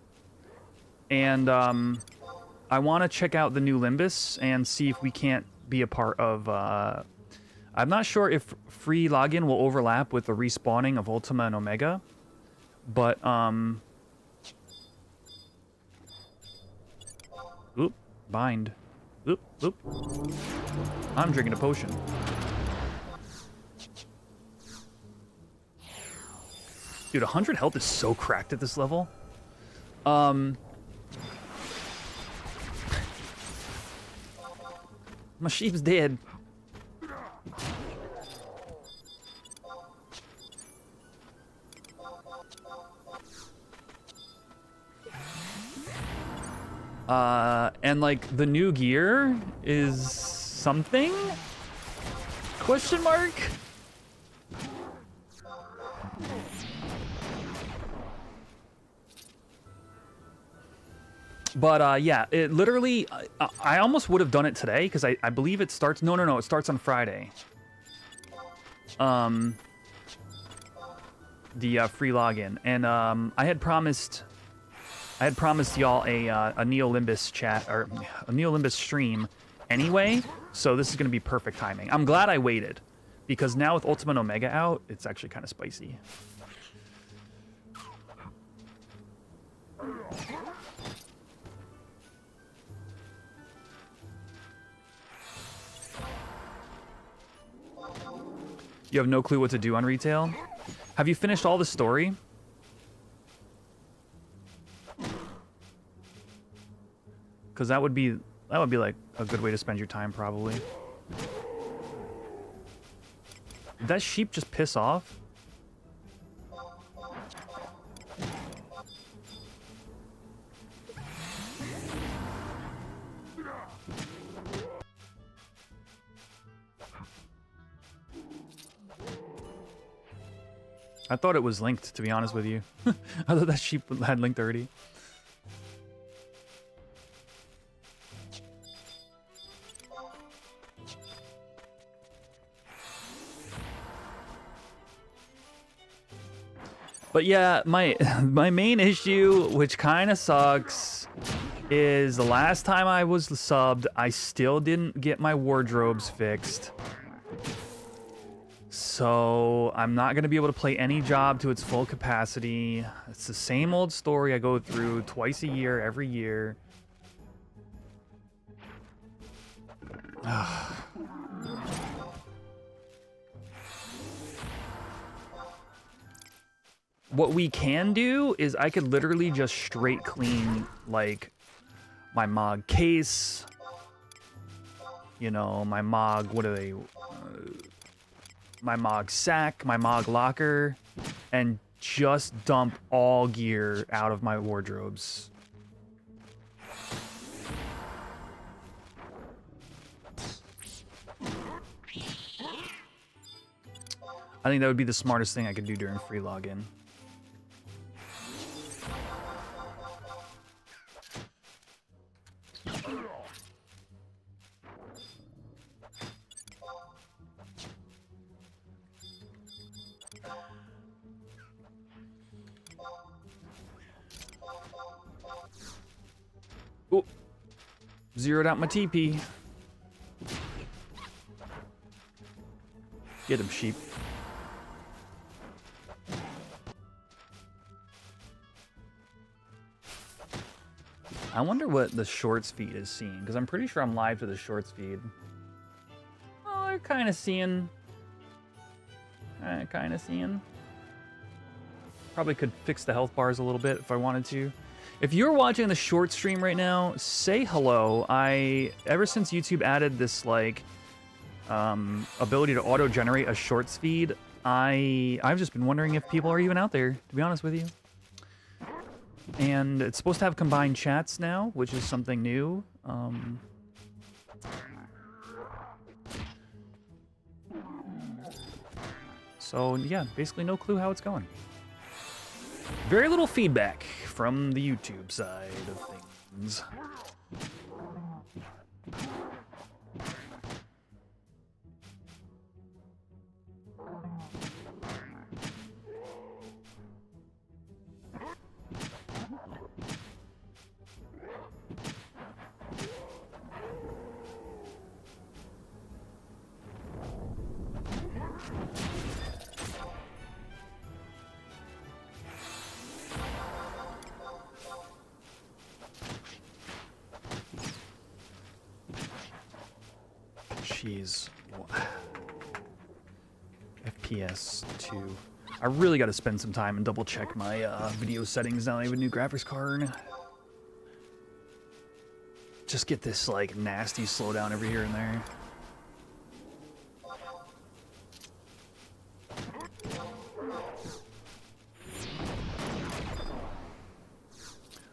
And I want to check out the new Limbus and see if we can't be a part of... I'm not sure if free login will overlap with the respawning of Ultima and Omega. But, Oop, bind. Oop, oop. I'm drinking a potion. Dude, 100 health is so cracked at this level. My sheep's dead. And like the new gear is something? Question mark? But yeah, it literally, I almost would have done it today because I believe it starts, no, it starts on Friday. The free login. And I had promised y'all a Neolimbus chat, or a Neolimbus stream anyway, so this is going to be perfect timing. I'm glad I waited, because now with Ultima and Omega out, it's actually kind of spicy. You have no clue what to do on retail? Have you finished all the story? Because that would be like a good way to spend your time, probably. Did that sheep just piss off? I thought it was linked, to be honest with you. I thought that sheep had linked already. But yeah, my main issue, which kind of sucks, is the last time I was subbed, I still didn't get my wardrobes fixed. So I'm not going to be able to play any job to its full capacity. It's the same old story I go through twice a year, every year. What we can do is I could literally just straight clean, like, my Mog case. You know, my Mog, what are they? My Mog sack, my Mog locker, and just dump all gear out of my wardrobes. I think that would be the smartest thing I could do during free login. Oh, zeroed out my TP. Get him, sheep. I wonder what the shorts feed is seeing, because I'm pretty sure I'm live to the shorts feed. Oh, they're kind of seeing. Kind of seeing. Probably could fix the health bars a little bit if I wanted to. If you're watching the short stream right now, say hello. Ever since YouTube added this, like, ability to auto-generate a shorts feed, I've just been wondering if people are even out there, to be honest with you. And it's supposed to have combined chats now, which is something new. So yeah, basically no clue how it's going. Very little feedback from the YouTube side of things. Jeez. FPS 2. I really got to spend some time and double check my video settings now that I have a new graphics card. Just get this like nasty slowdown every here and there.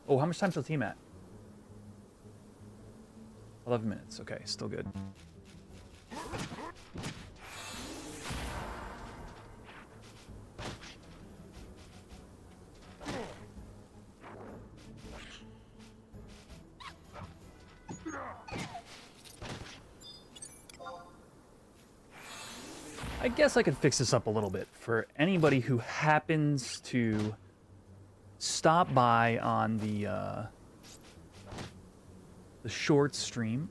Oh, how much time's the team at? 11 minutes. Okay, still good. I guess I could fix this up a little bit for anybody who happens to stop by on the short stream.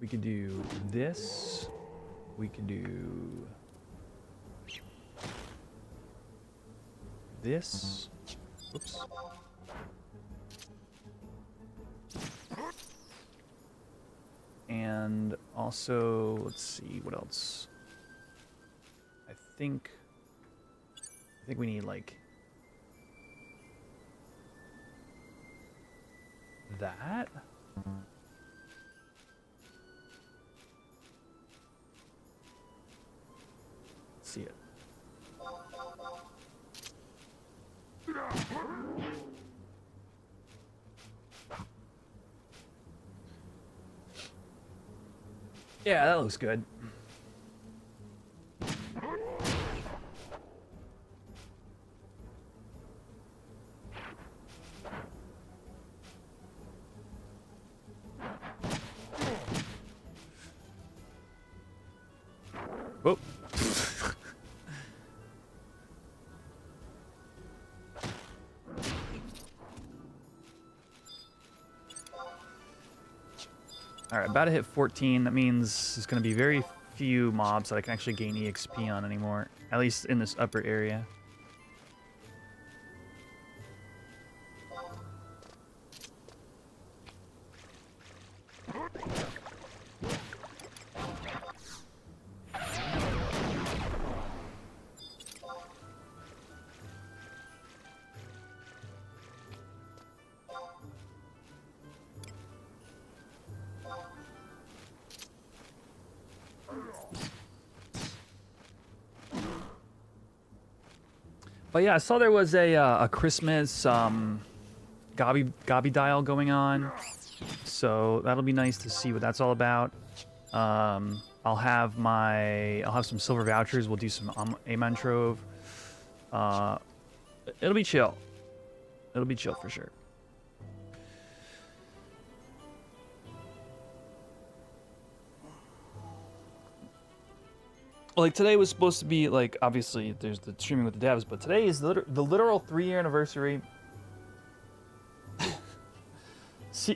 We could do this. We could do this. Oops. And also, let's see, what else? think we need like that. Let's see it. Yeah, that looks good. Whoop. All right, about to hit 14. That means there's going to be very few mobs that I can actually gain EXP on anymore, at least in this upper area. But yeah, I saw there was a Christmas gobby dial going on, so that'll be nice to see what that's all about. I'll have some silver vouchers. We'll do some Amen Trove. It'll be chill. It'll be chill for sure. Like today was supposed to be like, obviously there's the streaming with the devs, but today is the literal 3-year anniversary.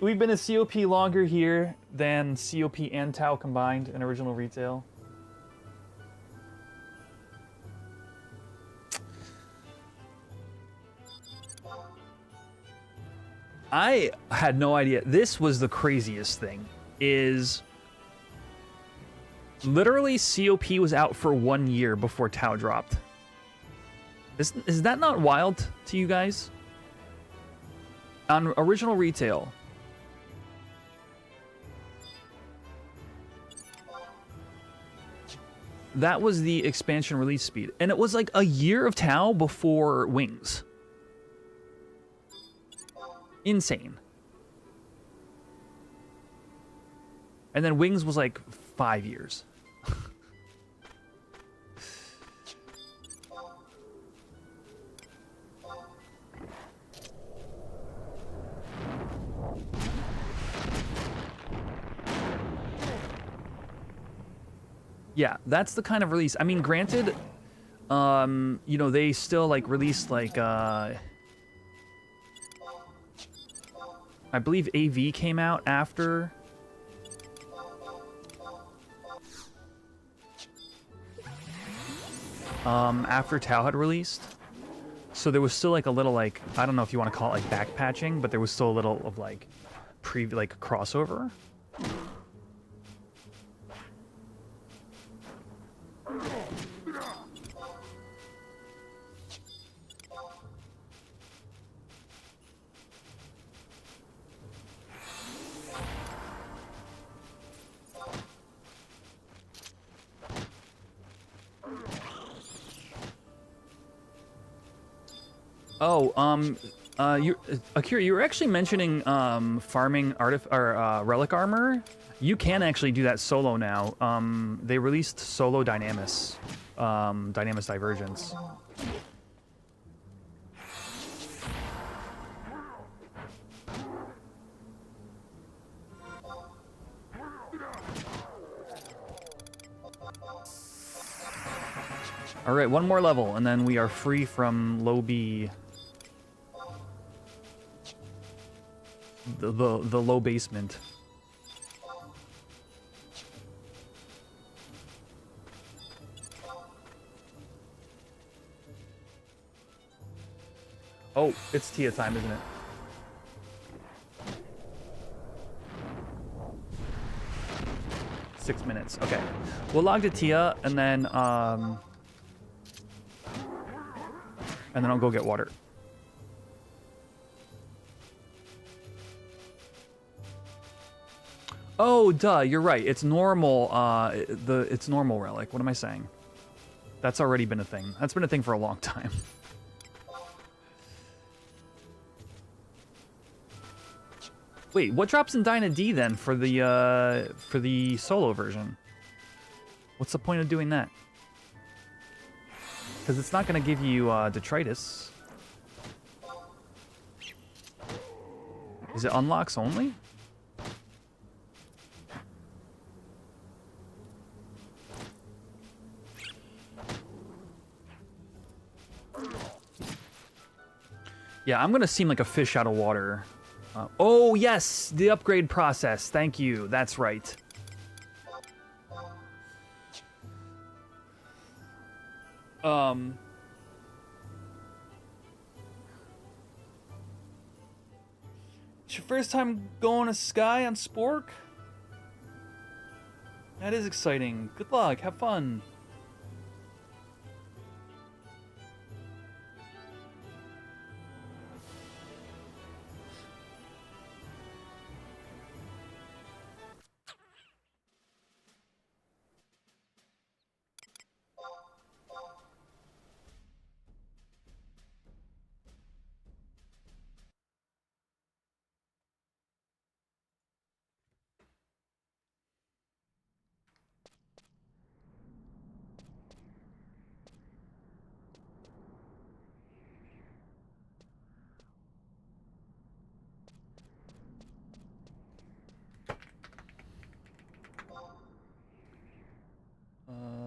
We've been a COP longer here than COP and Tau combined in original retail. I had no idea. This was the craziest thing, is literally COP was out for 1 year before Tau dropped. Is that not wild to you guys? On original retail, that was the expansion release speed, and it was like a year of Tau before Wings. Insane. And then Wings was like 5 years. Yeah, that's the kind of release. I mean, granted, you know, they still like released like I believe AV came out after Tau had released. So there was still like a little like, I don't know if you want to call it like back patching, but there was still a little of like crossover. Oh, Akira, you were actually mentioning farming relic armor. You can actually do that solo now. They released solo Dynamis, Dynamis Divergence. All right, one more level, and then we are free from low B. The low basement. Oh, it's Tia time, isn't it? .6 minutes. Okay, we'll log to Tia, and then And then I'll go get water. Oh, duh, you're right. It's normal, it's normal relic. What am I saying? That's already been a thing. That's been a thing for a long time. Wait, what drops in Dyna D then for the solo version? What's the point of doing that? Because it's not going to give you detritus. Is it unlocks only? Yeah, I'm gonna seem like a fish out of water. Oh yes, the upgrade process. Thank you. That's right. It's your first time going to Sky on Spork? That is exciting. Good luck. Have fun.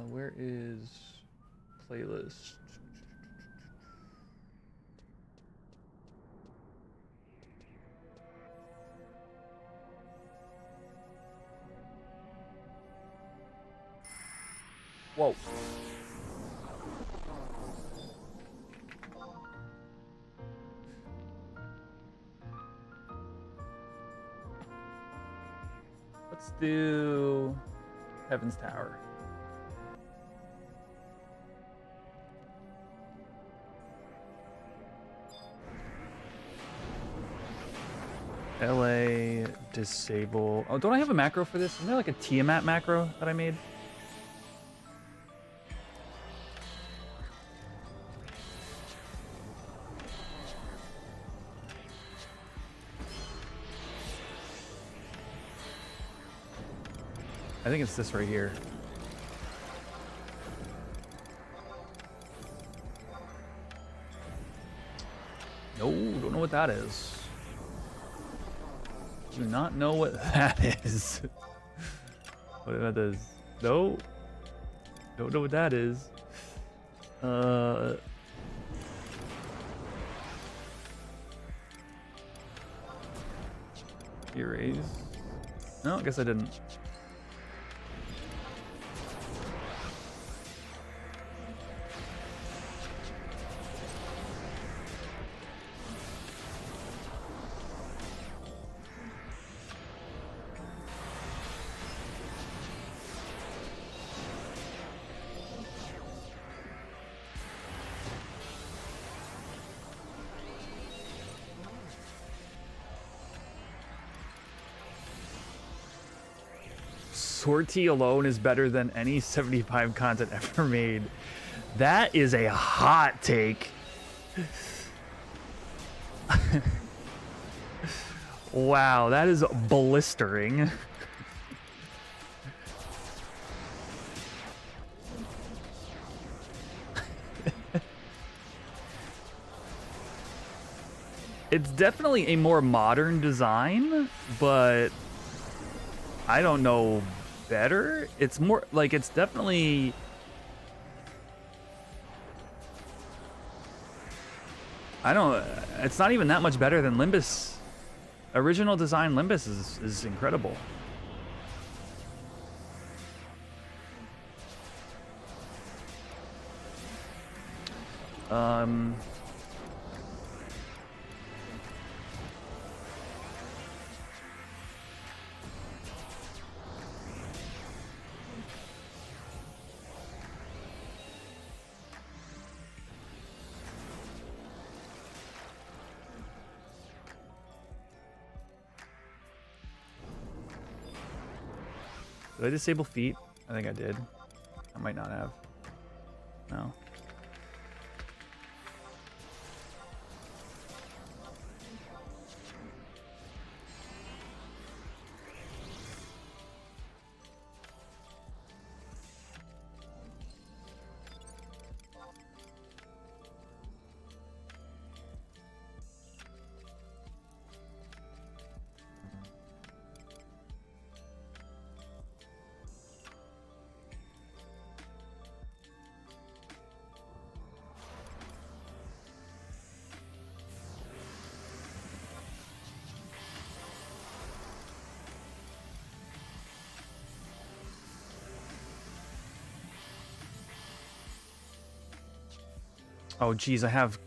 Where is playlist? Whoa. Let's do Heaven's Tower. LA disable. Oh, don't I have a macro for this? Isn't there like a Tiamat macro that I made? I think it's this right here. No, don't know what that is. Do not know what that is. What that is? No. Don't know what that is. Erase. No, I guess I didn't. Sortie alone is better than any 75 content ever made. That is a hot take. Wow, that is blistering. It's definitely a more modern design, but I don't know better. It's more like it's definitely it's not even that much better than Limbus. Original design Limbus is incredible. Did I disable feet? I think I did. I might not have. No. Oh, geez, I have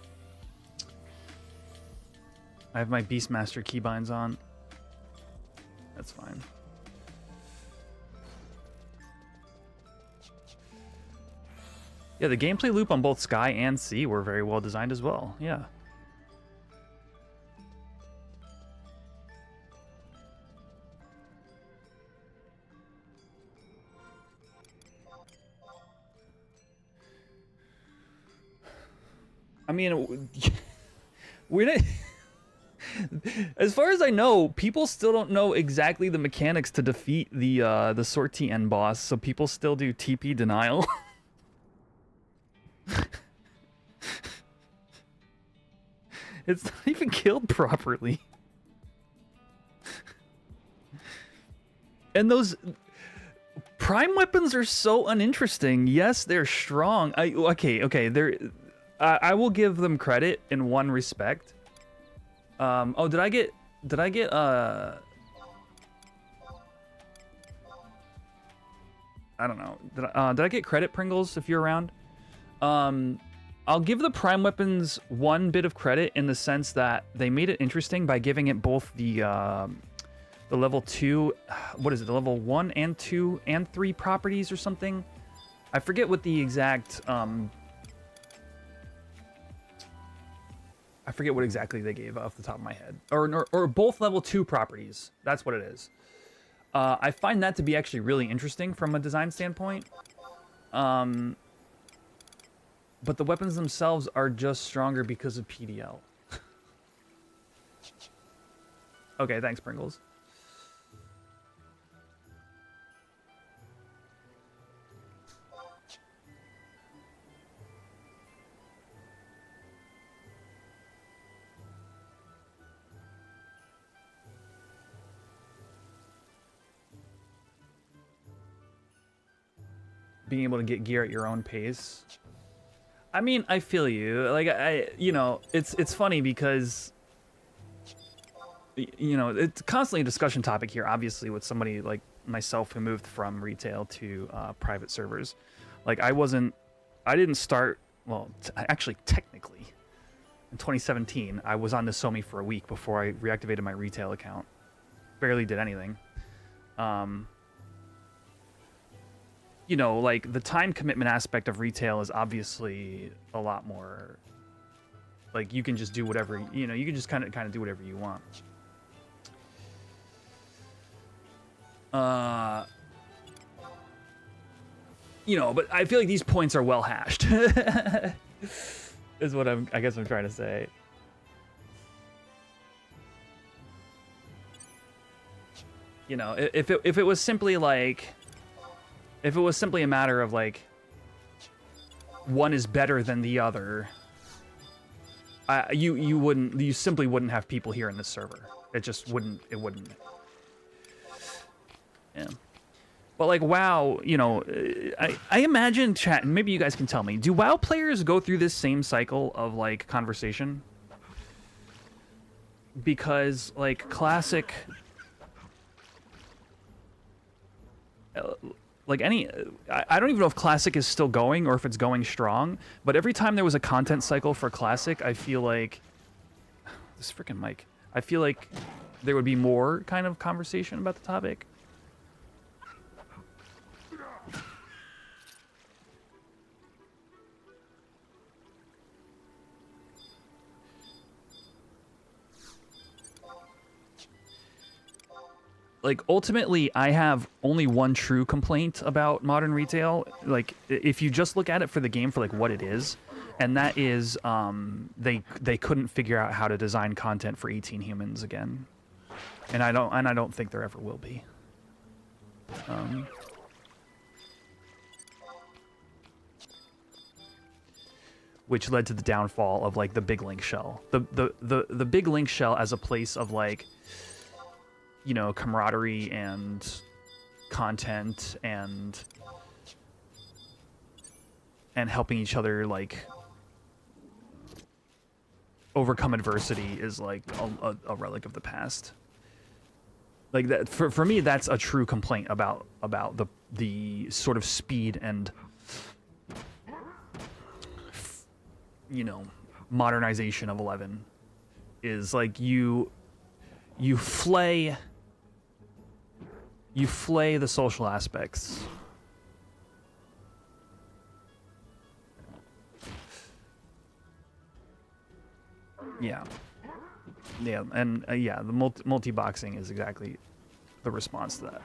my Beastmaster keybinds on. That's fine. Yeah, the gameplay loop on both Sky and Sea were very well designed as well. Yeah. I mean, we're not, as far as I know, people still don't know exactly the mechanics to defeat the sortie end boss, so people still do TP denial. It's not even killed properly. And those prime weapons are so uninteresting. Yes, they're strong. Okay, they're I will give them credit in one respect. Oh, did I get I don't know. Did I get credit, Pringles, if you're around? I'll give the prime weapons one bit of credit in the sense that they made it interesting by giving it both the level 2, what is it? The level 1 and 2 and 3 properties or something. I forget what the exact I forget what exactly they gave off the top of my head. Or both level 2 properties. That's what it is. I find that to be actually really interesting from a design standpoint. But the weapons themselves are just stronger because of PDL. Okay, thanks, Pringles. Being able to get gear at your own pace. I mean, I feel you. Like, you know, it's funny because, you know, it's constantly a discussion topic here, obviously, with somebody like myself who moved from retail to private servers. Like, I didn't start, well, actually, technically, in 2017, I was on Nozomi for a week before I reactivated my retail account. Barely did anything. You know, like, the time commitment aspect of retail is obviously a lot more, like, you can just do whatever, you know, you can just kind of do whatever you want. You know, but I feel like these points are well hashed. Is what I guess I'm trying to say. You know, if it was simply like, if it was simply a matter of like, one is better than the other, you simply wouldn't have people here in this server. It just wouldn't. Yeah. But like WoW, you know, I imagine, chat, and maybe you guys can tell me, do WoW players go through this same cycle of like conversation? Because like classic, like any, I don't even know if Classic is still going or if it's going strong, but every time there was a content cycle for Classic, I feel like, this freaking mic, I feel like there would be more kind of conversation about the topic. like ultimately I have only one true complaint about modern retail. Like if you just look at it for the game for like what it is, and that is they couldn't figure out how to design content for 18 humans again. And I don't think there ever will be. Which led to the downfall of like the big link shell. The big link shell as a place of like, you know, camaraderie and content and helping each other like overcome adversity is like a relic of the past. Like that for me, that's a true complaint about the sort of speed and, you know, modernization of 11 is like you flay the social aspects. Yeah. Yeah, and yeah, the multi-boxing is exactly the response to that.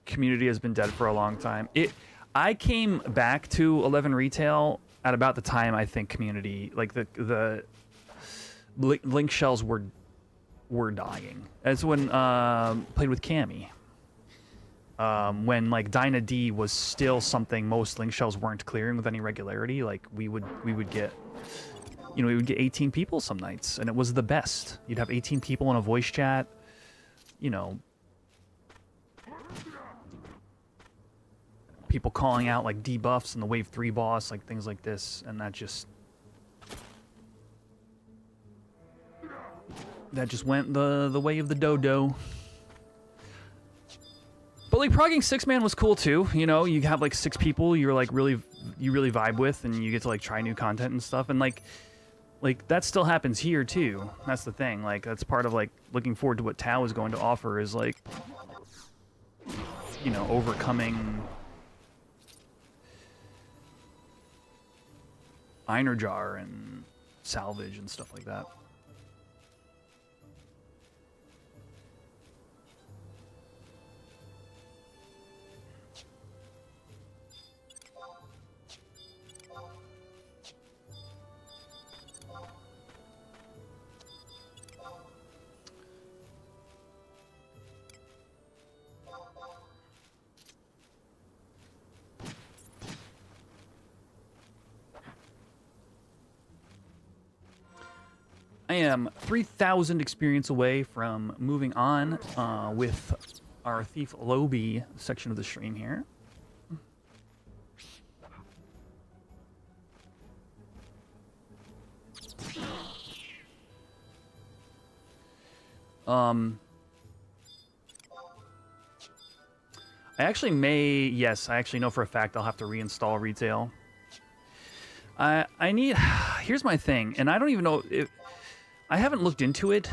Community has been dead for a long time. I came back to 11 retail at about the time I think community, like the link shells were dying. That's when played with Cammy. When like Dyna D was still something most link shells weren't clearing with any regularity. Like we would get, you know, we would get 18 people some nights, and it was the best. You'd have 18 people in a voice chat, you know, people calling out like debuffs and the wave 3 boss, like things like this, and that just went the way of the dodo. But like progging 6-man was cool too. You know, you have like 6 people you really vibe with, and you get to like try new content and stuff, and like that still happens here too. That's the thing. Like that's part of like looking forward to what Tau is going to offer is like, you know, overcoming Einerjar and salvage and stuff like that. I am 3,000 experience away from moving on with our Thief Lobby section of the stream here. I actually may, yes, I actually know for a fact I'll have to reinstall retail. I need, here's my thing, and I don't even know if, I haven't looked into it,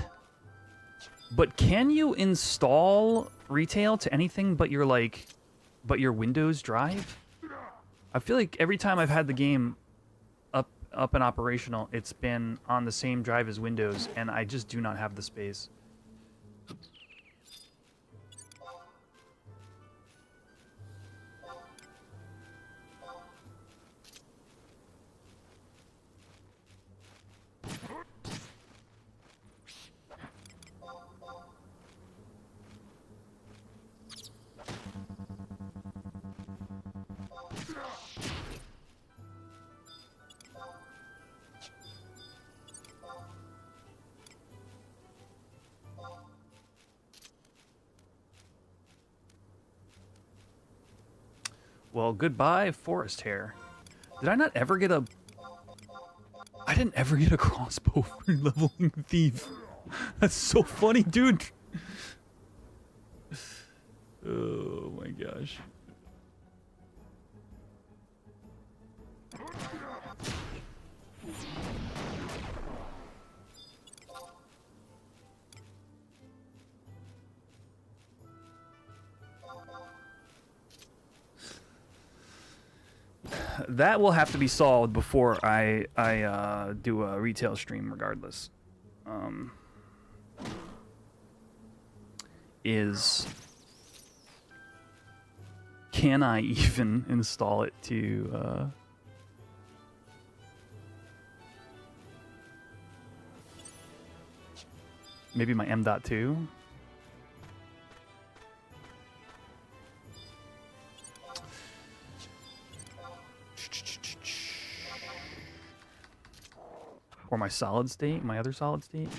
but can you install retail to anything but your Windows drive? I feel like every time I've had the game up and operational, it's been on the same drive as Windows, and I just do not have the space. Well, goodbye, forest hair. Did I not ever get a... I didn't ever get a crossbow for leveling thief. That's so funny, dude. Oh my gosh. that will have to be solved before I do a retail stream regardless. Can I even install it to maybe my M.2? Or my solid state, my other solid state?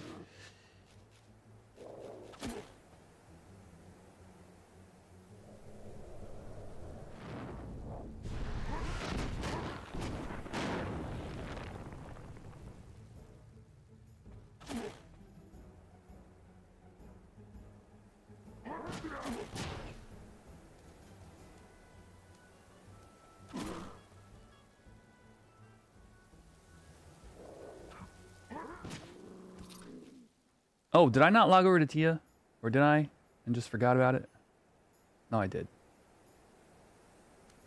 Oh, did I not log over to Tia? Or did I? And just forgot about it? No, I did.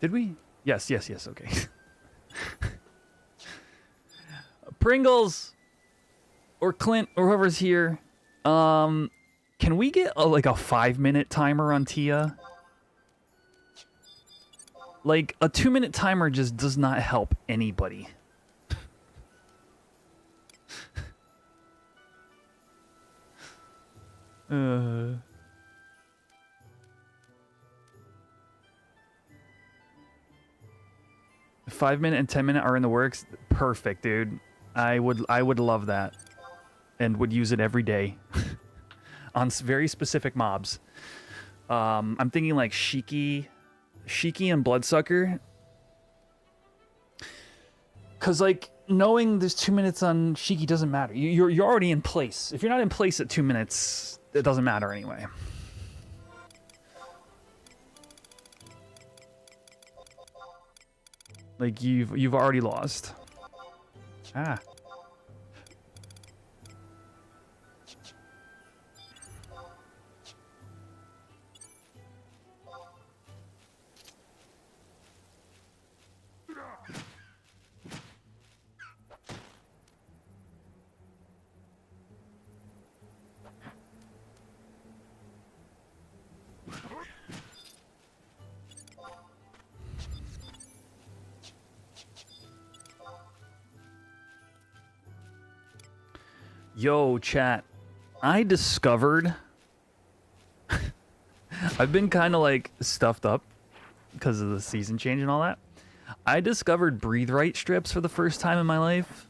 Did we? Yes, okay. Pringles! Or Clint, or whoever's here. Can we get like a 5-minute timer on Tia? Like, a 2-minute timer just does not help anybody. Uh... 5-minute and 10-minute are in the works. Perfect, dude. I would love that, and would use it every day on very specific mobs. I'm thinking like Shiki and Bloodsucker, cause like knowing there's 2 minutes on Shiki doesn't matter. You're already in place. If you're not in place at 2 minutes, it doesn't matter anyway. Like you've already lost. Ah. Yo, chat. I discovered... I've been kind of, like, stuffed up because of the season change and all that. I discovered Breathe Right strips for the first time in my life.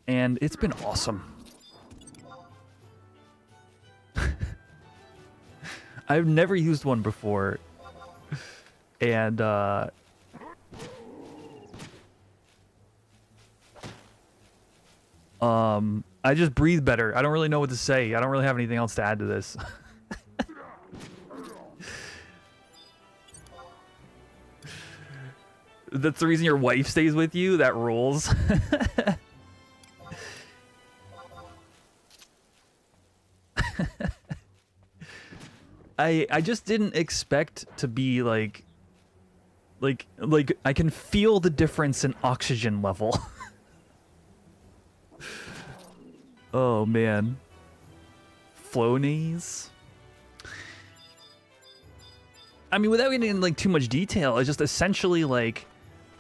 And it's been awesome. I've never used one before. And, I just breathe better. I don't really know what to say. I don't really have anything else to add to this. That's the reason your wife stays with you? That rules. I just didn't expect to be like I can feel the difference in oxygen level. Oh, man. Flonase? I mean, without getting into, like, too much detail, it's just essentially, like,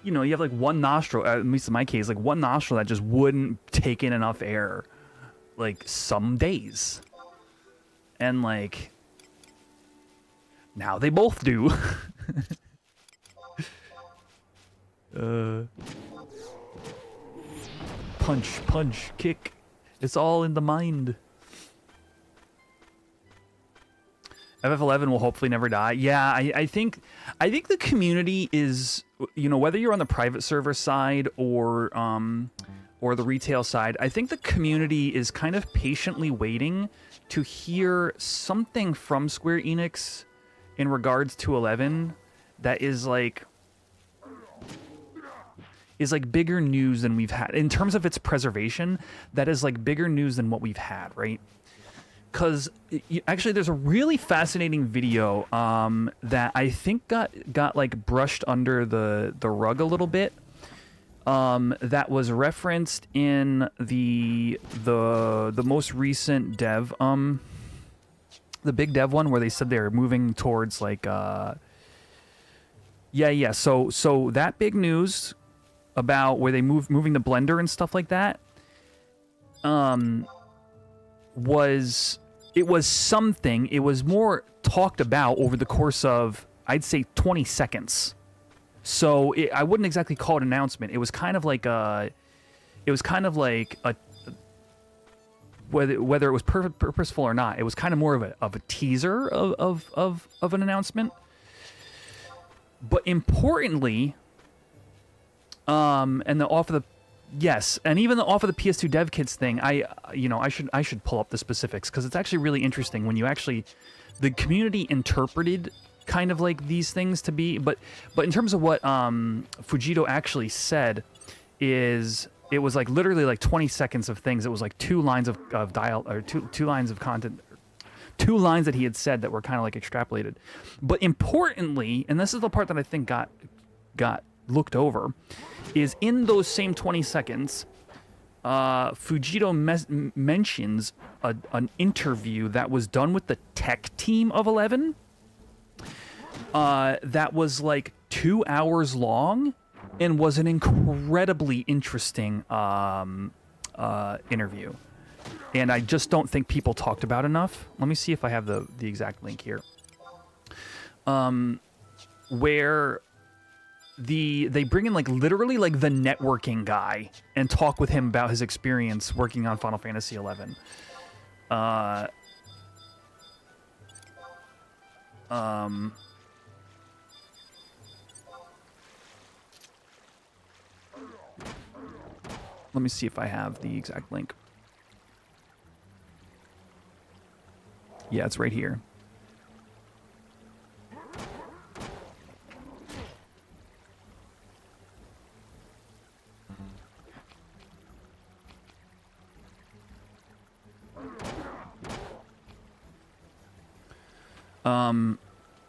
you know, you have, like, one nostril, at least in my case, like, one nostril that just wouldn't take in enough air, like, some days. And, like, now they both do. Punch, kick. It's all in the mind. FF11 will hopefully never die. Yeah, I think the community is, you know, whether you're on the private server side or the retail side, I think the community is kind of patiently waiting to hear something from Square Enix in regards to 11 that is like bigger news than we've had in terms of its preservation. That is like bigger news than what we've had, right? because actually there's a really fascinating video that I think got like brushed under the rug a little bit. That was referenced in the most recent dev, the big dev one, where they said they're moving towards like yeah. So that big news about where they moving the Blender and stuff like that, was something. It was more talked about over the course of, I'd say, 20 seconds. So I wouldn't exactly call it an announcement. It was kind of like a whether it was purposeful or not. It was kind of more of a teaser of an announcement. But importantly, and the off of the and even the off of the PS2 dev kits thing, I should pull up the specifics, because it's actually really interesting when you actually, the community interpreted kind of like these things to be, but in terms of what Fujito actually said, is it was like literally like 20 seconds of things. It was like two lines of dial, or two lines of content, two lines that he had said that were kind of like extrapolated. But importantly, and this is the part that I think got looked over, is in those same 20 seconds, Fujito mentions an interview that was done with the tech team of 11, that was like 2 hours long and was an incredibly interesting interview. And I just don't think people talked about enough. Let me see if I have the exact link here. Where they bring in like literally like the networking guy and talk with him about his experience working on Final Fantasy 11. Let me see if I have the exact link. Yeah, it's right here.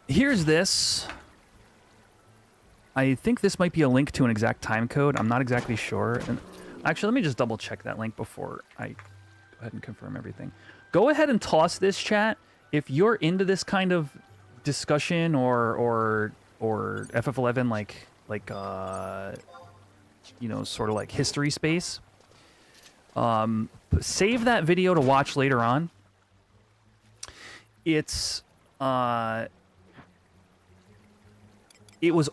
Here's this. I think this might be a link to an exact time code. I'm not exactly sure. And actually, let me just double check that link before I go ahead and confirm everything. Go ahead and toss this, chat. If you're into this kind of discussion or FF11 like sort of like history space, save that video to watch later on. It was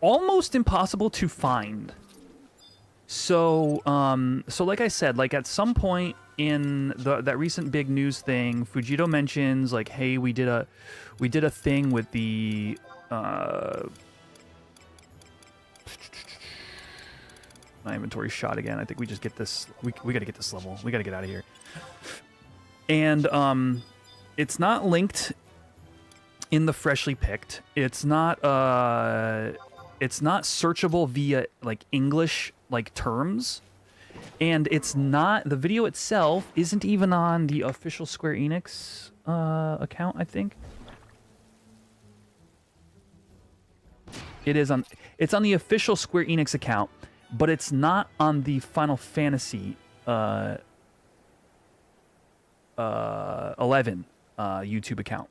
almost impossible to find. So like I said, like at some point in that recent big news thing, Fujito mentions like, hey, we did a thing with the my inventory's shot again. I think we just get this. We got to get this level. We got to get out of here. And it's not linked in the freshly picked. It's not searchable via like English like terms, and it's not, the video itself isn't even on the official Square Enix account. I think it's on the official Square Enix account, but it's not on the Final Fantasy 11 YouTube account.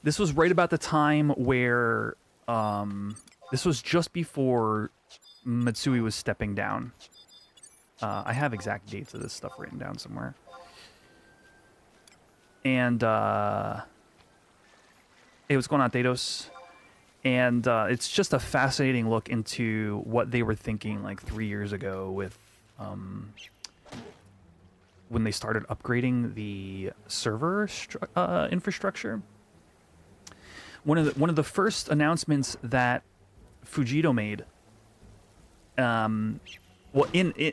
This was right about the time where this was just before Matsui was stepping down. I have exact dates of this stuff written down somewhere. And hey, what's going on, Dados? And it's just a fascinating look into what they were thinking like 3 years ago with when they started upgrading the server infrastructure. One of the first announcements that Fujito made,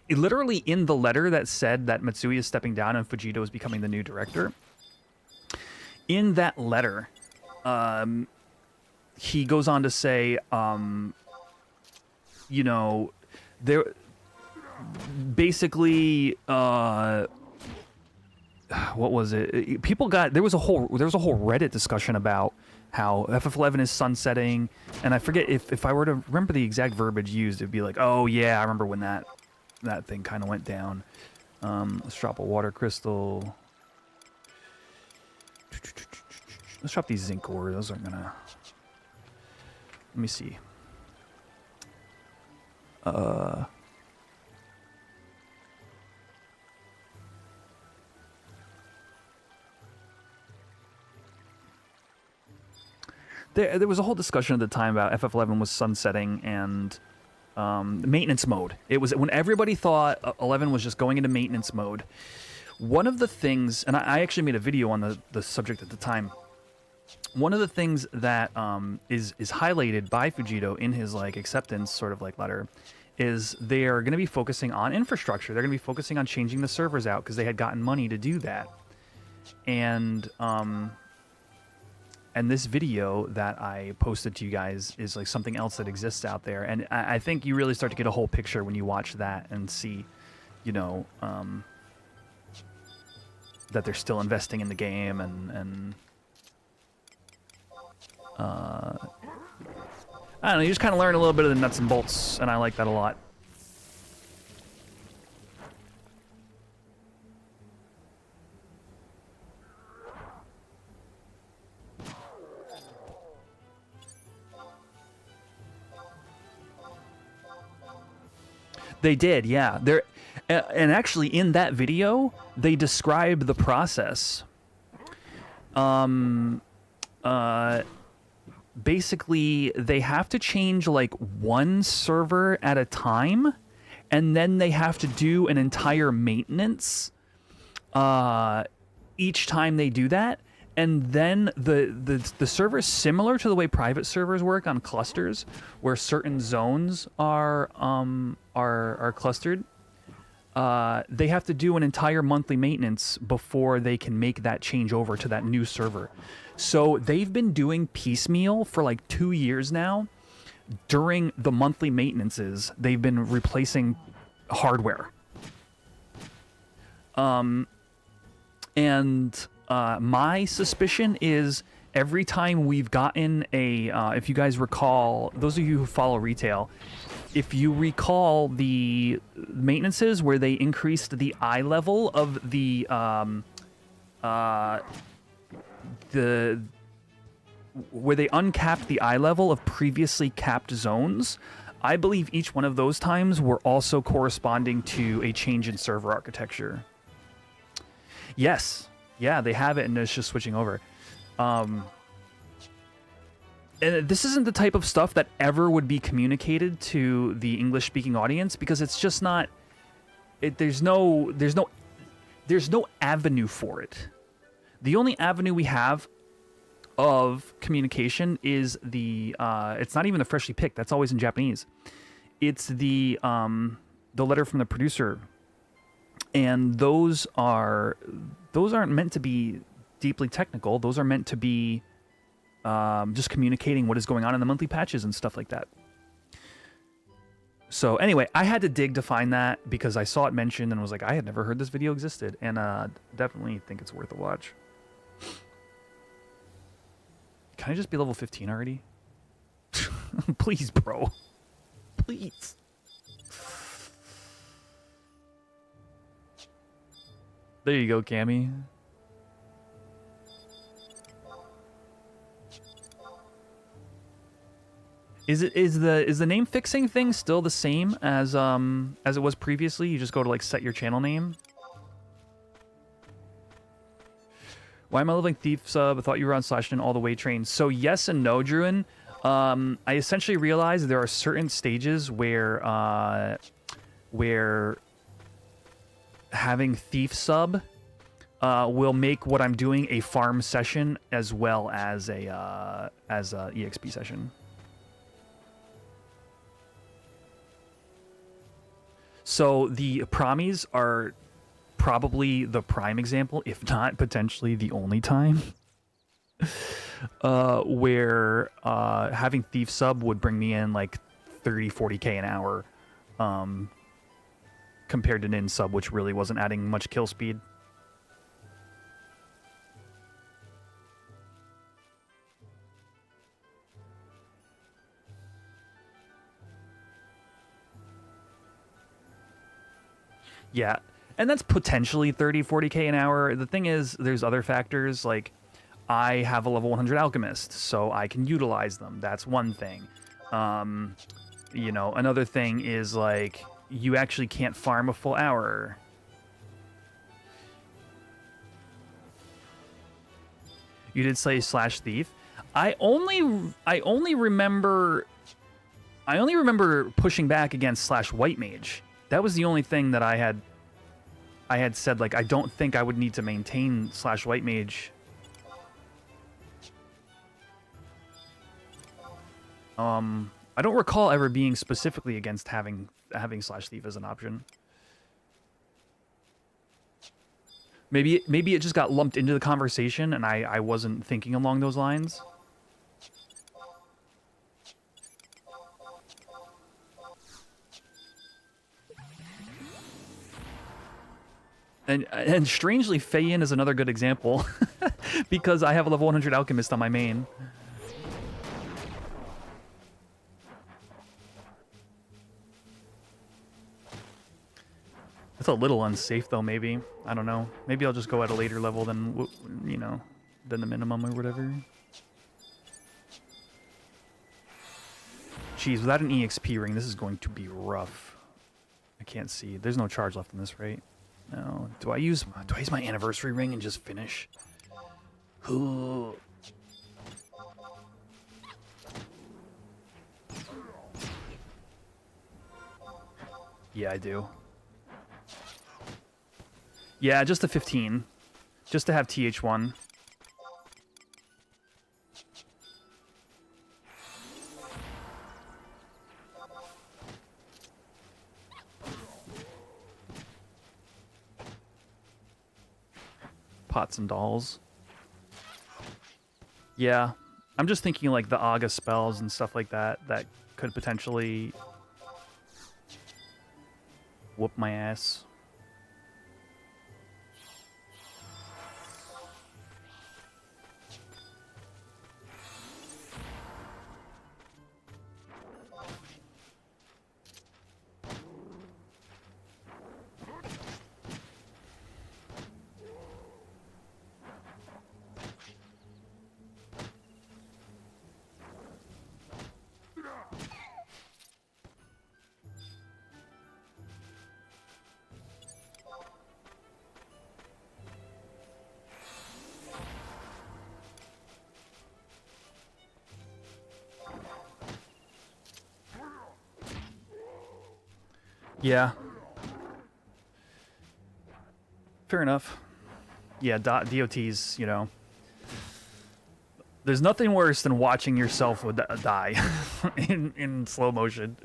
literally in the letter that said that Matsui is stepping down and Fujito is becoming the new director. In that letter, he goes on to say, there basically what was it? People got there was a whole Reddit discussion about how FF11 is sunsetting, and I forget if I were to remember the exact verbiage used, it'd be like, oh yeah, I remember when that thing kind of went down. Let's drop a water crystal. Let's drop these zinc ores. Those aren't gonna. Let me see. There was a whole discussion at the time about FF11 was sunsetting and maintenance mode. It was when everybody thought 11 was just going into maintenance mode. One of the things, and I actually made a video on the subject at the time. One of the things that is highlighted by Fujito in his like acceptance sort of like letter is they are going to be focusing on infrastructure. They're going to be focusing on changing the servers out because they had gotten money to do that. And this video that I posted to you guys is like something else that exists out there. And I think you really start to get a whole picture when you watch that and see, you know, that they're still investing in the game and I don't know, you just kind of learn a little bit of the nuts and bolts, and I like that a lot. They did, yeah. And actually in that video, they describe the process. Basically, they have to change like one server at a time, and then they have to do an entire maintenance each time they do that. And then the server is similar to the way private servers work on clusters, where certain zones are clustered. They have to do an entire monthly maintenance before they can make that change over to that new server. So they've been doing piecemeal for like 2 years now. During the monthly maintenances, they've been replacing hardware. My suspicion is every time we've gotten a, if you guys recall, those of you who follow retail, if you recall the maintenances where they increased the eye level of the where they uncapped the eye level of previously capped zones, I believe each one of those times were also corresponding to a change in server architecture. Yes. Yeah, they have it, and it's just switching over. And this isn't the type of stuff that ever would be communicated to the English-speaking audience because it's just not. There's no avenue for it. The only avenue we have of communication is the. It's not even the freshly picked. That's always in Japanese. It's the letter from the producer, and those aren't meant to be deeply technical. Those are meant to be just communicating what is going on in the monthly patches and stuff like that. So anyway, I had to dig to find that because I saw it mentioned and was like, I had never heard this video existed, and definitely think it's worth a watch. Can I just be level 15 already? Please, bro. Please. There you go, Cammy. Is the name fixing thing still the same as it was previously? You just go to like set your channel name. Why am I living Thief sub? I thought you were on /in all the way train. So yes and no, Druin. I essentially realized there are certain stages where having Thief sub will make what I'm doing a farm session as well as a EXP session. So the Promies are probably the prime example, if not potentially the only time, where having Thief sub would bring me in like 30, 40k an hour, compared to Nin sub, which really wasn't adding much kill speed. Yeah, and that's potentially 30, 40k an hour. The thing is, there's other factors, like I have a level 100 alchemist, so I can utilize them. That's one thing. You know, another thing is, like, you actually can't farm a full hour. You did say slash thief. I only remember pushing back against slash white mage. That was the only thing that I had said, like, I don't think I would need to maintain slash white mage. I don't recall ever being specifically against having slash thief as an option. Maybe it just got lumped into the conversation and I wasn't thinking along those lines. And strangely, Feyin is another good example because I have a level 100 alchemist on my main. It's a little unsafe though, maybe. I don't know. Maybe I'll just go at a later level than, you know, than the minimum or whatever. Jeez, without an EXP ring, this is going to be rough. I can't see. There's no charge left in this, right? No. Do I use my anniversary ring and just finish? Ooh. Yeah, I do. Yeah, just a 15. Just to have TH1. Pots and dolls. Yeah. I'm just thinking like the Aga spells and stuff like that that could potentially whoop my ass. Yeah. Fair enough. Yeah, DOTs, you know. There's nothing worse than watching yourself die in slow motion.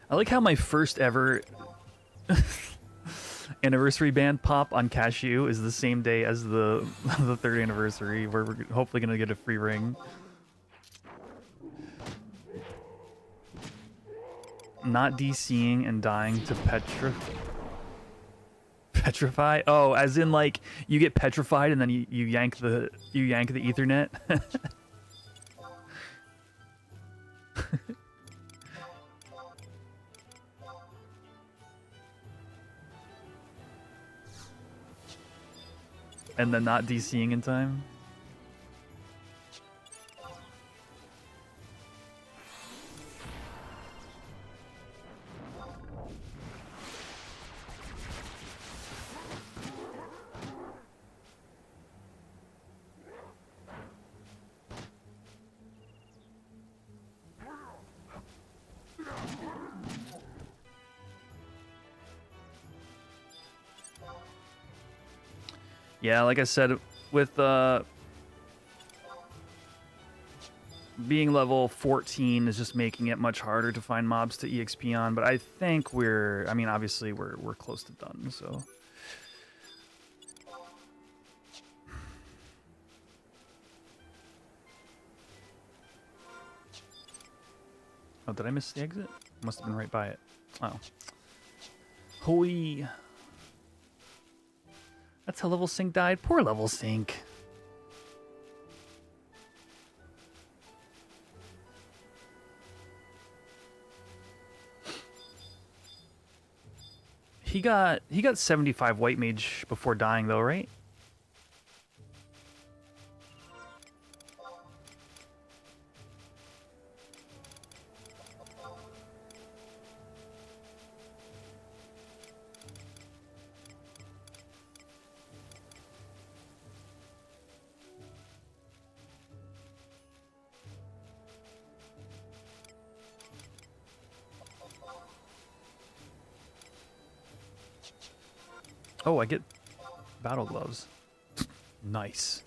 I like how my first ever anniversary band pop on Cashew is the same day as the third anniversary, where we're hopefully gonna get a free ring. Not DCing and dying to petrify. Oh, as in like you get petrified and then you yank the Ethernet. And then not DCing in time. Yeah, like I said, with being level 14 is just making it much harder to find mobs to EXP on, but I think I mean, obviously we're close to done, so. Oh, did I miss the exit? Must have been right by it. Oh. Hoi. That's how Level Sync died. Poor Level Sync. He got 75 white mage before dying though, right? Oh, I get battle gloves. Nice.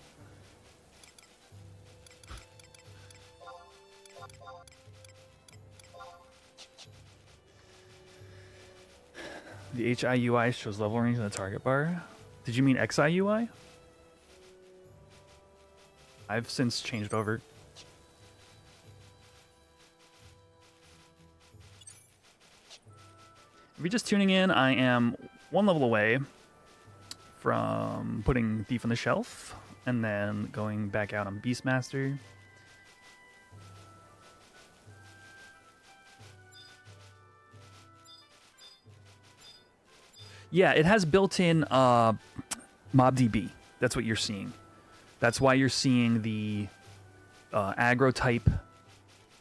The HIUI shows level range in the target bar. Did you mean XIUI? I've since changed over. If you're just tuning in, I am one level away from putting Thief on the shelf and then going back out on Beastmaster. Yeah, it has built-in MobDB. That's what you're seeing. That's why you're seeing the aggro type.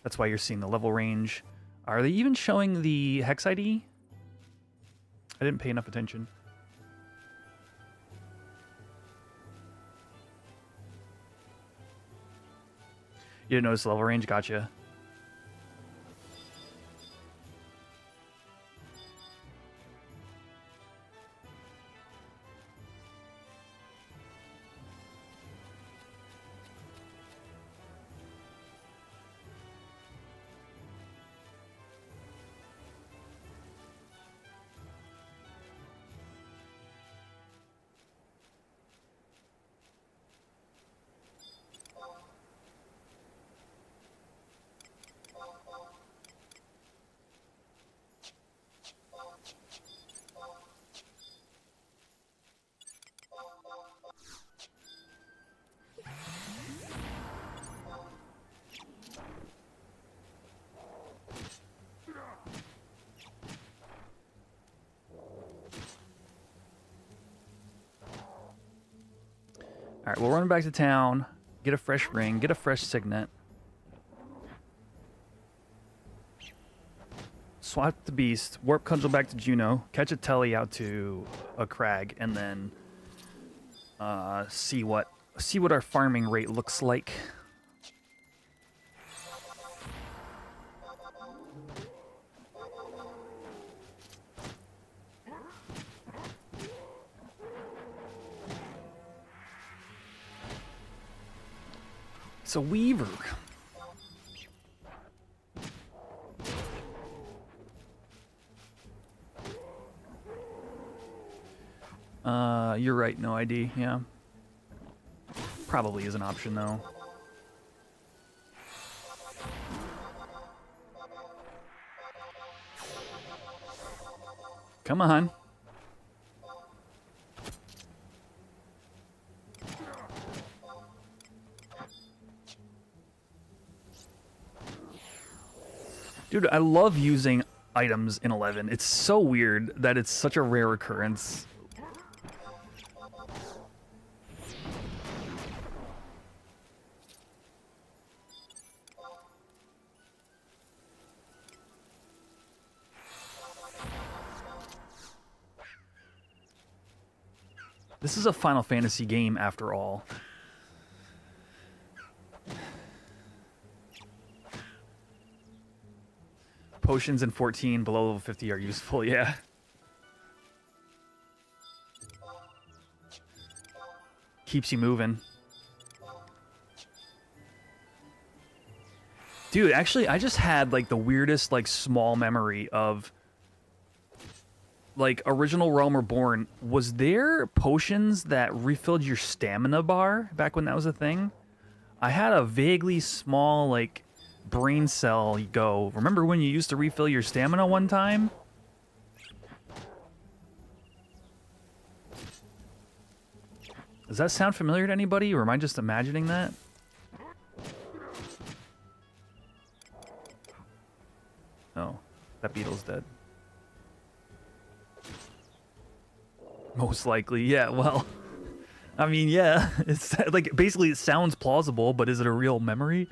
That's why you're seeing the level range. Are they even showing the hex ID? I didn't pay enough attention. You didn't notice the level range? Gotcha. All right, we'll run back to town, get a fresh ring, get a fresh signet. Swap the beast, warp cudgel back to Juno, catch a telly out to a crag, and then see what our farming rate looks like. It's a weaver. You're right, no ID, yeah. Probably is an option, though. Come on. Dude, I love using items in 11. It's so weird that it's such a rare occurrence. This is a Final Fantasy game after all. Potions in 14 below level 50 are useful, yeah. Keeps you moving. Dude, actually, I just had like the weirdest like small memory of like original Realm Reborn. Was there potions that refilled your stamina bar back when that was a thing? I had a vaguely small like brain cell go? Remember when you used to refill your stamina one time? Does that sound familiar to anybody, or am I just imagining that? Oh, that beetle's dead. Most likely, yeah, well... I mean, yeah, it's like, basically it sounds plausible, but is it a real memory?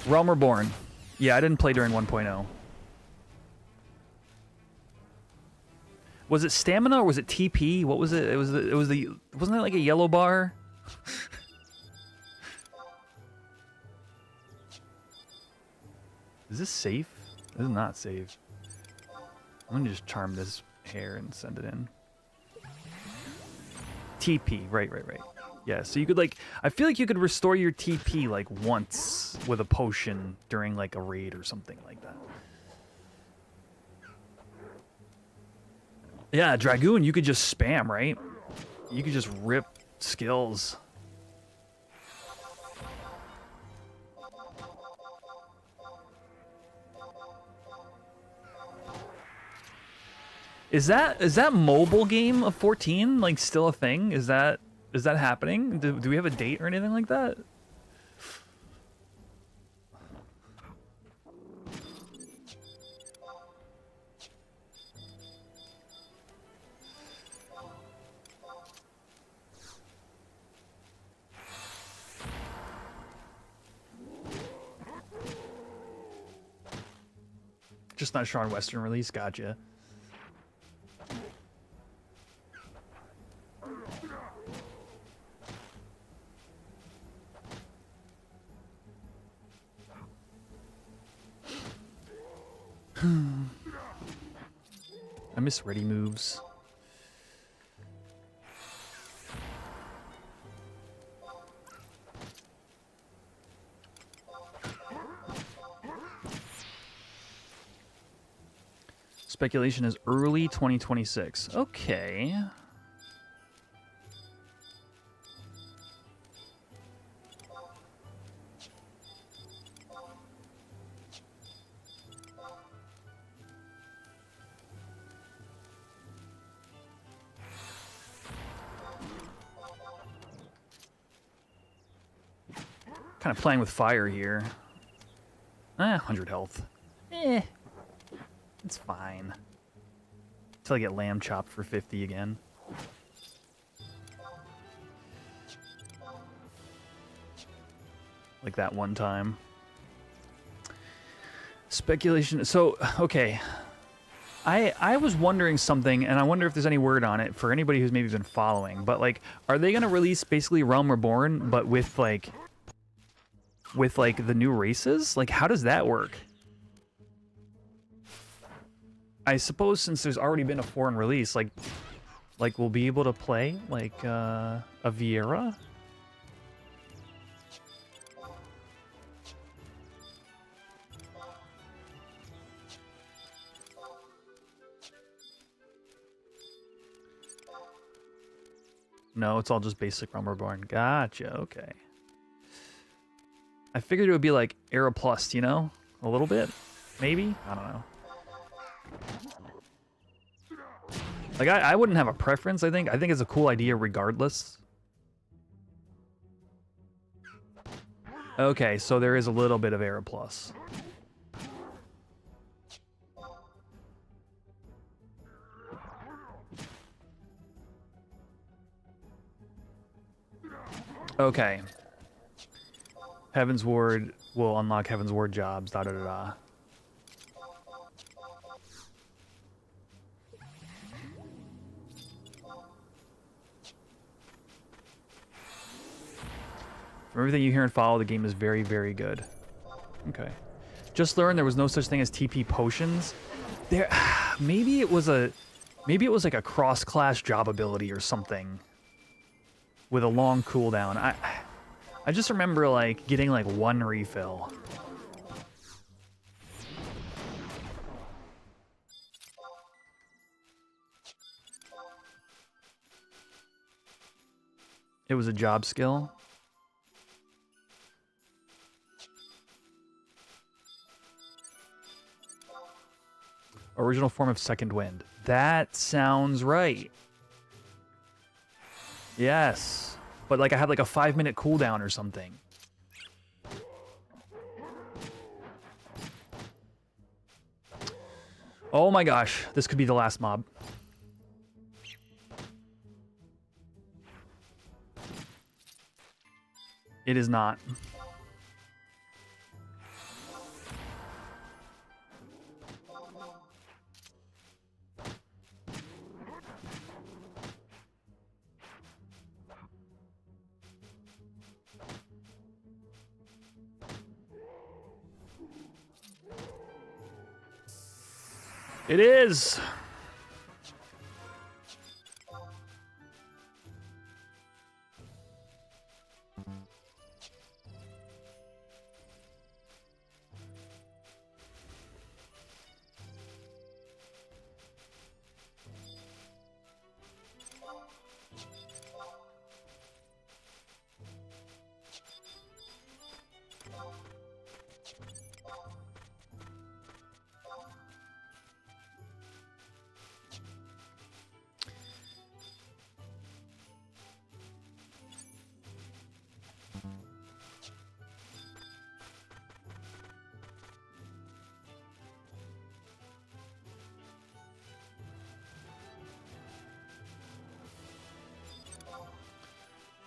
Realm Reborn. Yeah, I didn't play during 1.0. Was it stamina or was it TP? What was it? It was the wasn't it like a yellow bar? Is this safe? This is not safe. I'm gonna just charm this hair and send it in. TP, right. Yeah, so you could like, I feel like you could restore your TP like once with a potion during like a raid or something like that. Yeah, Dragoon, you could just spam, right? You could just rip skills. Is that mobile game of 14 like still a thing? Is that happening? Do we have a date or anything like that? Just not sure on Western release. Gotcha. I miss ready moves. Speculation is early 2026. Okay. Kind of playing with fire here. 100 health. It's fine. Until I get lamb chopped for 50 again. Like that one time. Speculation. So, okay. I was wondering something, and I wonder if there's any word on it for anybody who's maybe been following. But, like, are they going to release basically Realm Reborn, but with the new races? Like, how does that work? I suppose since there's already been a foreign release, like we'll be able to play like a Vieira. No, it's all just basic Realm Reborn. Gotcha. Okay. I figured it would be like Era Plus, you know, a little bit, maybe. I don't know. Like, I wouldn't have a preference, I think. I think it's a cool idea regardless. Okay, so there is a little bit of Era Plus. Okay. Heaven's Ward will unlock Heaven's Ward jobs, da-da-da-da. From everything you hear and follow, the game is very, very good. Okay. Just learned there was no such thing as TP potions. There, maybe it was like a cross-class job ability or something with a long cooldown. I just remember like getting like one refill. It was a job skill. Original form of second wind. That sounds right. Yes. But like I had like a 5-minute cooldown or something. Oh my gosh, this could be the last mob. It is not. It is.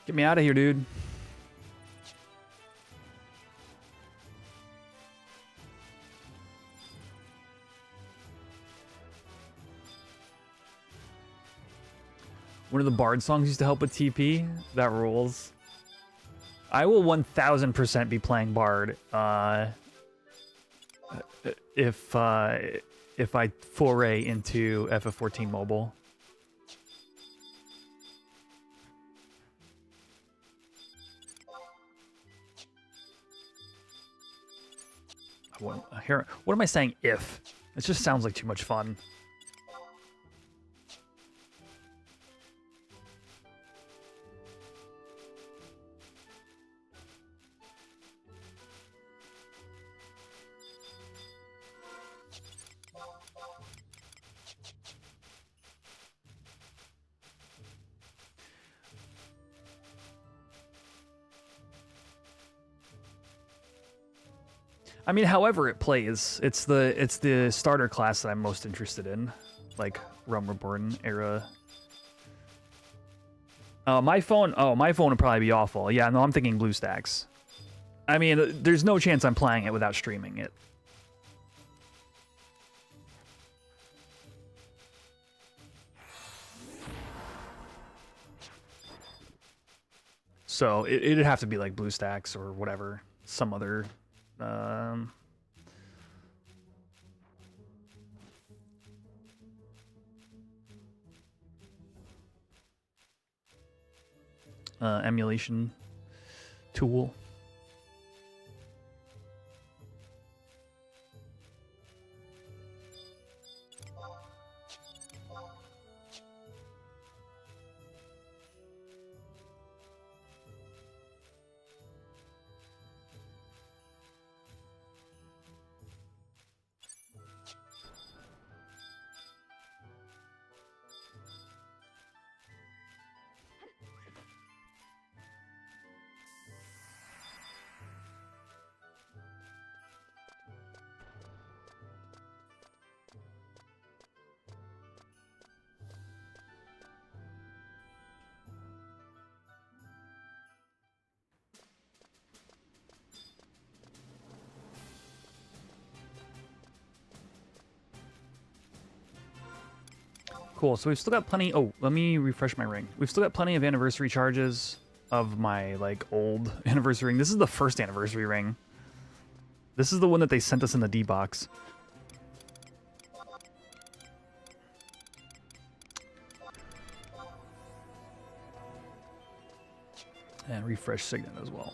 Get me out of here, dude. One of the Bard songs used to help with TP. That rules. I will 1000% be playing Bard if I foray into FF14 mobile. What am I saying? If it just sounds like too much fun. I mean, however it plays, it's the starter class that I'm most interested in, like Realm Reborn era. My phone would probably be awful. Yeah, no, I'm thinking BlueStacks. I mean, there's no chance I'm playing it without streaming it. So it'd have to be like BlueStacks or whatever, some other. Emulation tool. Cool, so we've still got plenty. Oh, let me refresh my ring. We've still got plenty of anniversary charges of my like old anniversary ring. This is the first anniversary ring. This is the one that they sent us in the D box. And refresh Signet as well.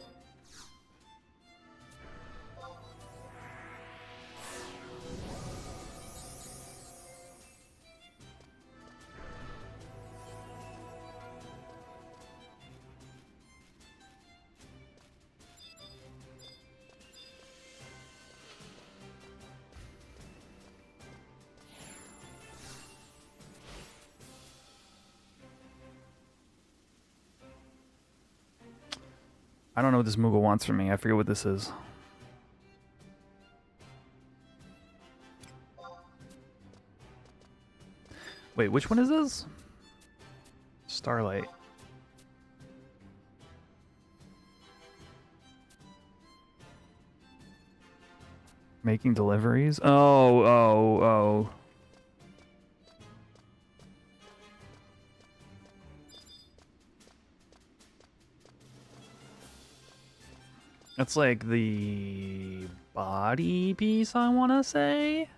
I don't know what this Moogle wants from me. I forget what this is. Wait, which one is this? Starlight. Making deliveries? Oh. That's like the body piece, I want to say.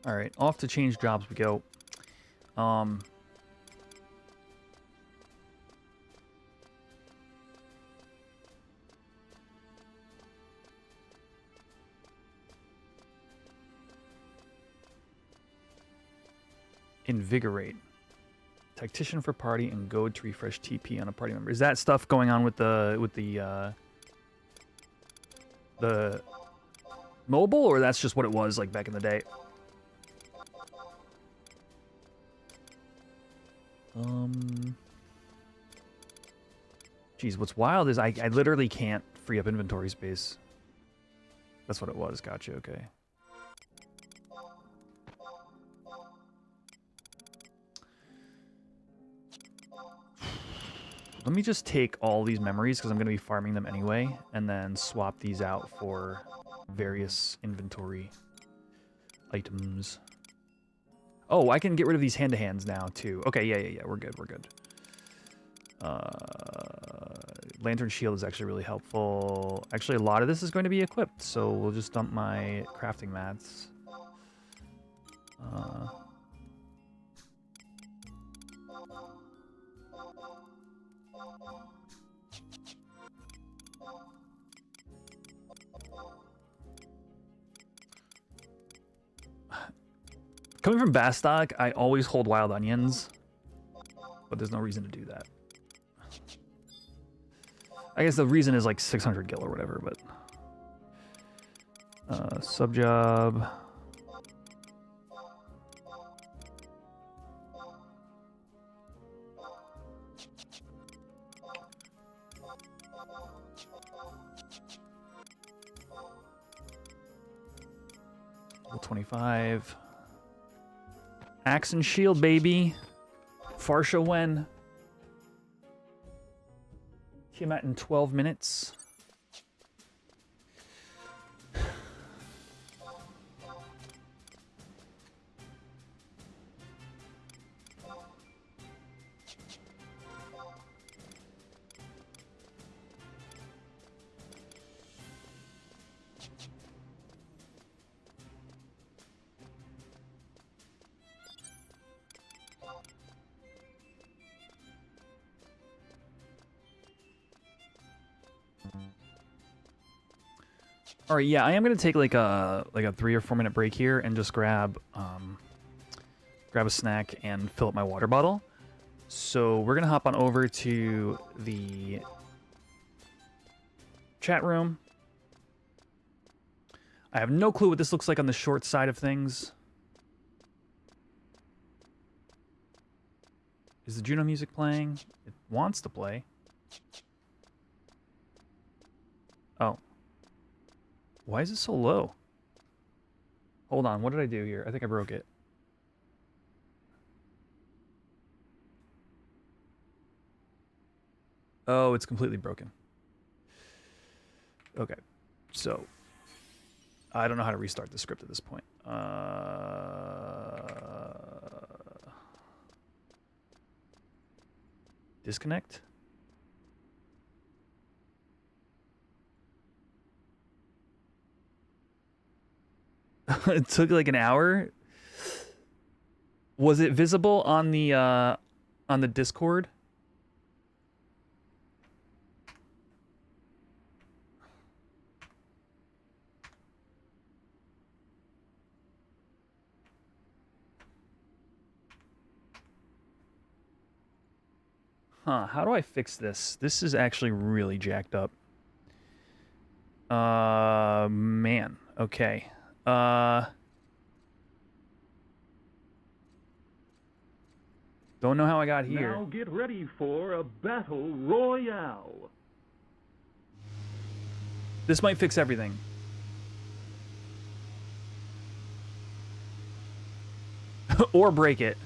All right, off to change jobs we go. Invigorate. Tactician for party and goad to refresh TP on a party member. Is that stuff going on with the mobile, or that's just what it was like back in the day? Geez, what's wild is I literally can't free up inventory space. That's what it was. Gotcha. Okay. Let me just take all these memories because I'm going to be farming them anyway, and then swap these out for various inventory items. Oh, I can get rid of these hand-to-hands now, too. Okay, yeah. We're good. Lantern shield is actually really helpful. Actually, a lot of this is going to be equipped, so we'll just dump my crafting mats. Coming from Bastock, I always hold wild onions, but there's no reason to do that. I guess the reason is like 600 gil or whatever, but... sub job... Level 25. Axe and shield, baby. Farsha when? Tiamat in 12 minutes. All right, yeah, I am gonna take like a 3 or 4 minute break here and just grab a snack and fill up my water bottle. So we're gonna hop on over to the chat room. I have no clue what this looks like on the short side of things. Is the Juno music playing? It wants to play. Oh. Why is it so low? Hold on, what did I do here? I think I broke it. Oh, it's completely broken. Okay, so I don't know how to restart the script at this point. Disconnect? It took like an hour. Was it visible on the Discord? Huh, how do I fix this? This is actually really jacked up. Man. Okay. Don't know how I got here. Now get ready for a battle royale. This might fix everything. Or break it.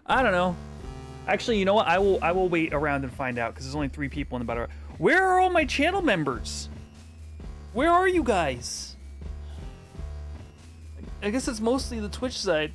I don't know. Actually, you know what? I will wait around and find out because there's only 3 people in the battle. Where are all my channel members? Where are you guys? I guess it's mostly the Twitch side.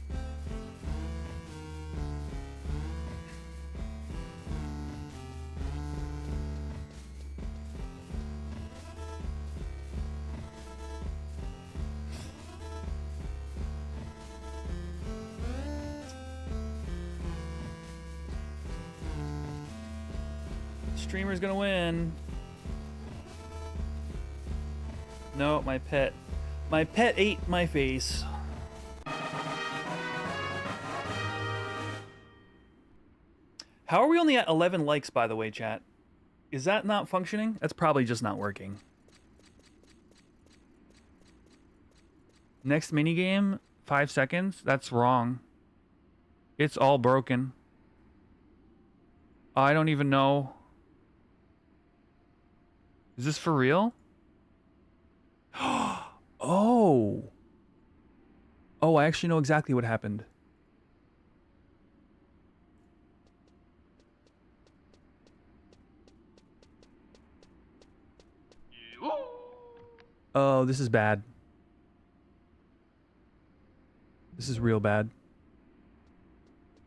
Streamer's gonna win. No, my pet. My pet ate my face. How are we only at 11 likes, by the way, chat? Is that not functioning? That's probably just not working. Next minigame, 5 seconds? That's wrong. It's all broken. I don't even know. Is this for real? Oh. Oh, I actually know exactly what happened. Oh, this is bad. This is real bad.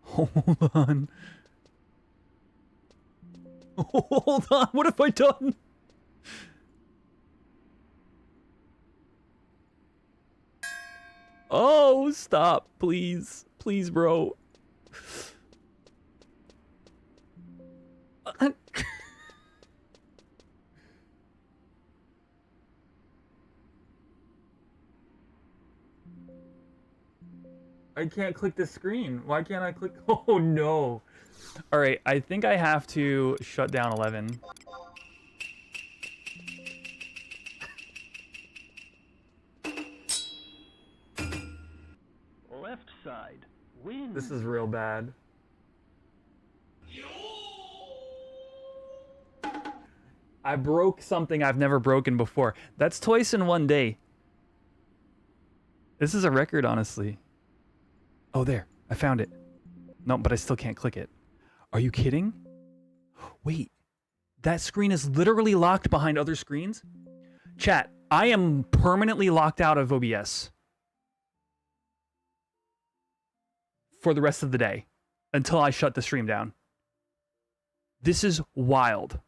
Hold on. Hold on, what have I done? Oh, stop, please. Please, bro. I can't click the screen. Why can't I click? Oh, no. All right, I think I have to shut down 11. Left side wins. This is real bad. I broke something I've never broken before. That's twice in one day. This is a record, honestly. Oh, there. I found it. No, but I still can't click it. Are you kidding? Wait. That screen is literally locked behind other screens? Chat, I am permanently locked out of OBS. For the rest of the day. Until I shut the stream down. This is wild.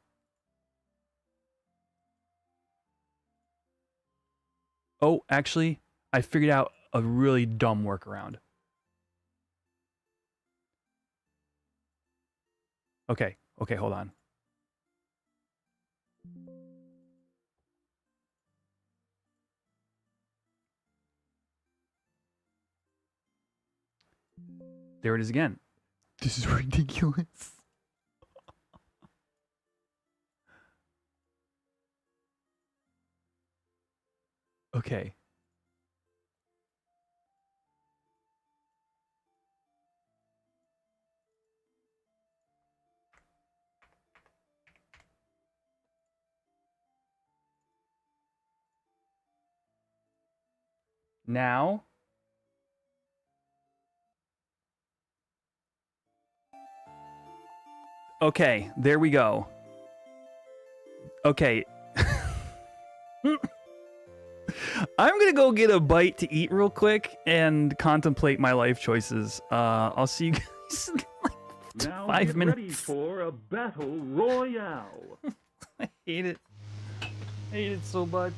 Oh, actually, I figured out a really dumb workaround. Okay, hold on. There it is again. This is ridiculous. Okay. Now, okay, there we go. Okay. I'm gonna go get a bite to eat real quick and contemplate my life choices. I'll see you guys in like Now 5 get minutes. ready for a battle royale. I hate it. I hate it so much.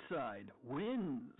side wins.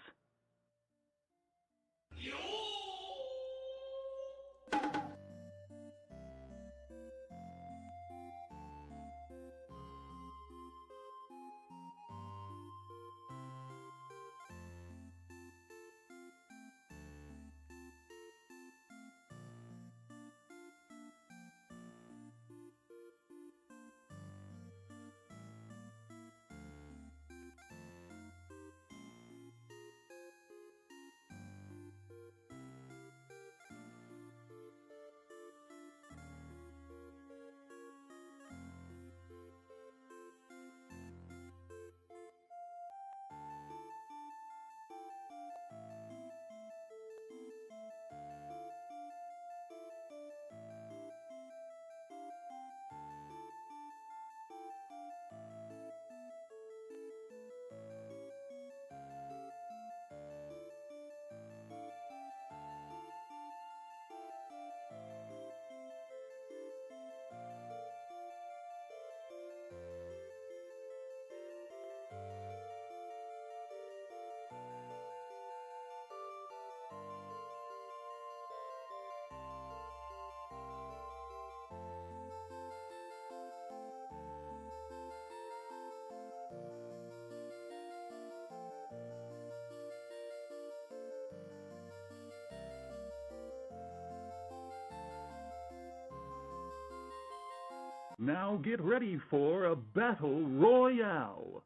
Now get ready for a battle royale.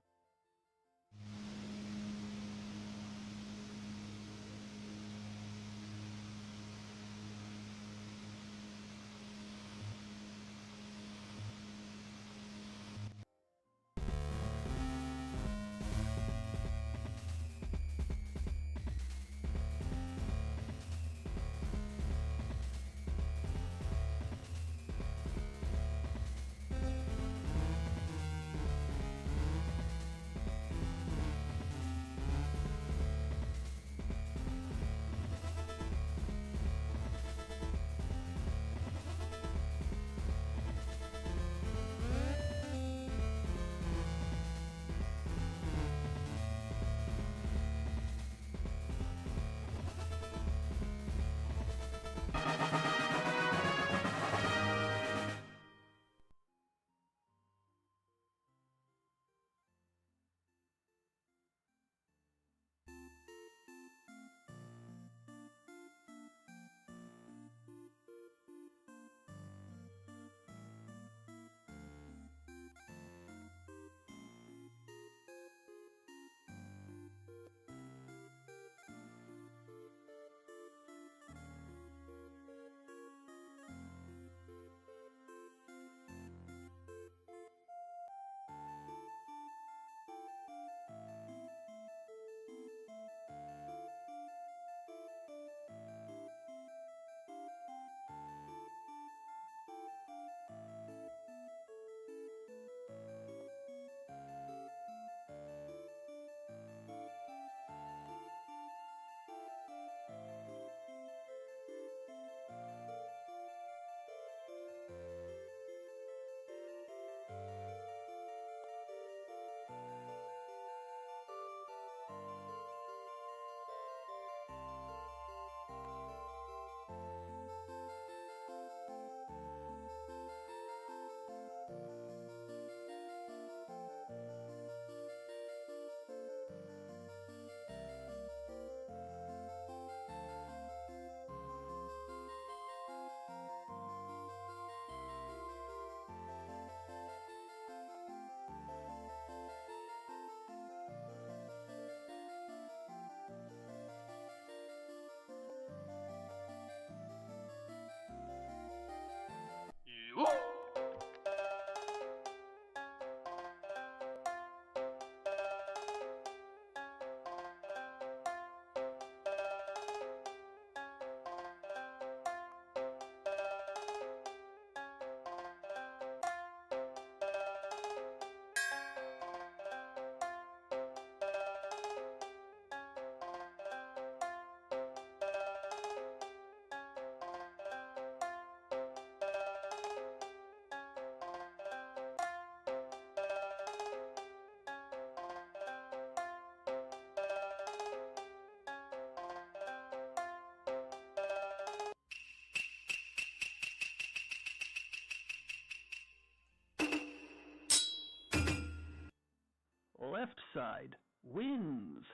side wins.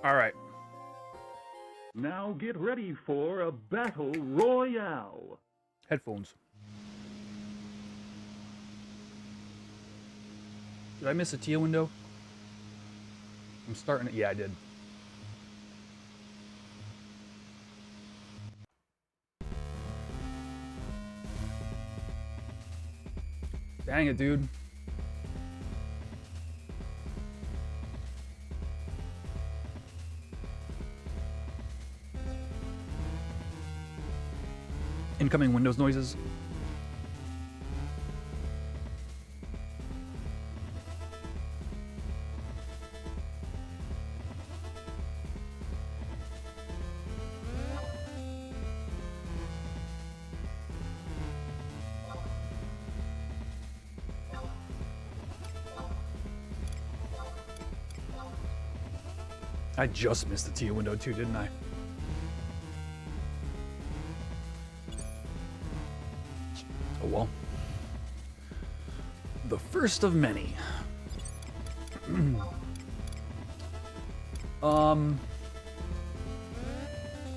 All right. Now get ready for a battle royale. Headphones. Did I miss a TIA window? I'm starting it. Yeah, I did. Dang it, dude. Incoming Windows noises. I just missed the TIA window too, didn't I? Oh well. The first of many.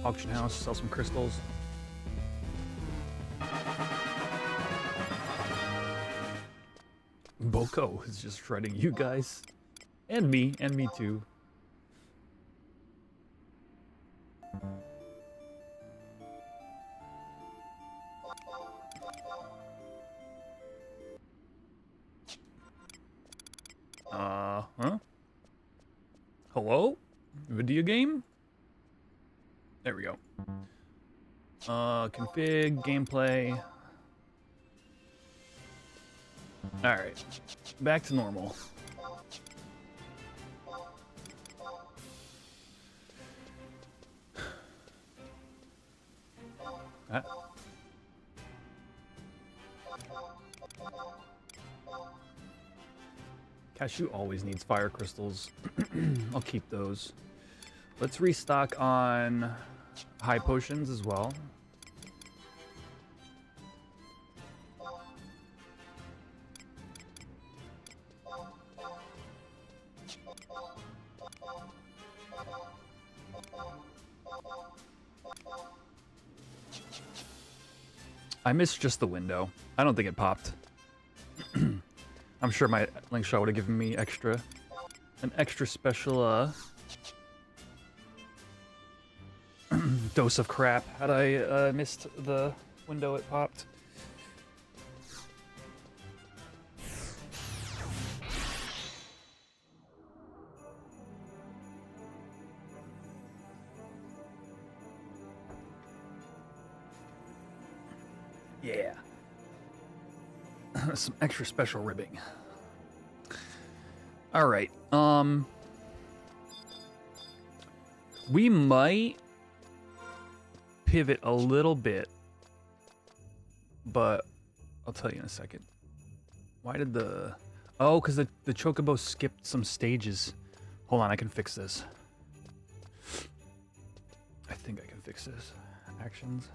Auction house, sell some crystals. Boko is just shredding you guys. And me too. Huh? Hello? Video game? There we go. Config, gameplay. Alright. Back to normal. Cashew always needs fire crystals. I'll keep those. Let's restock on high potions as well. I missed just the window. I don't think it popped. I'm sure my link shot would have given me an extra special dose of crap had I missed the window it popped. Yeah. Some extra special ribbing. All right. We might pivot a little bit, but I'll tell you in a second. Why did the... Oh, because the Chocobo skipped some stages. Hold on, I can fix this. I think I can fix this. Actions.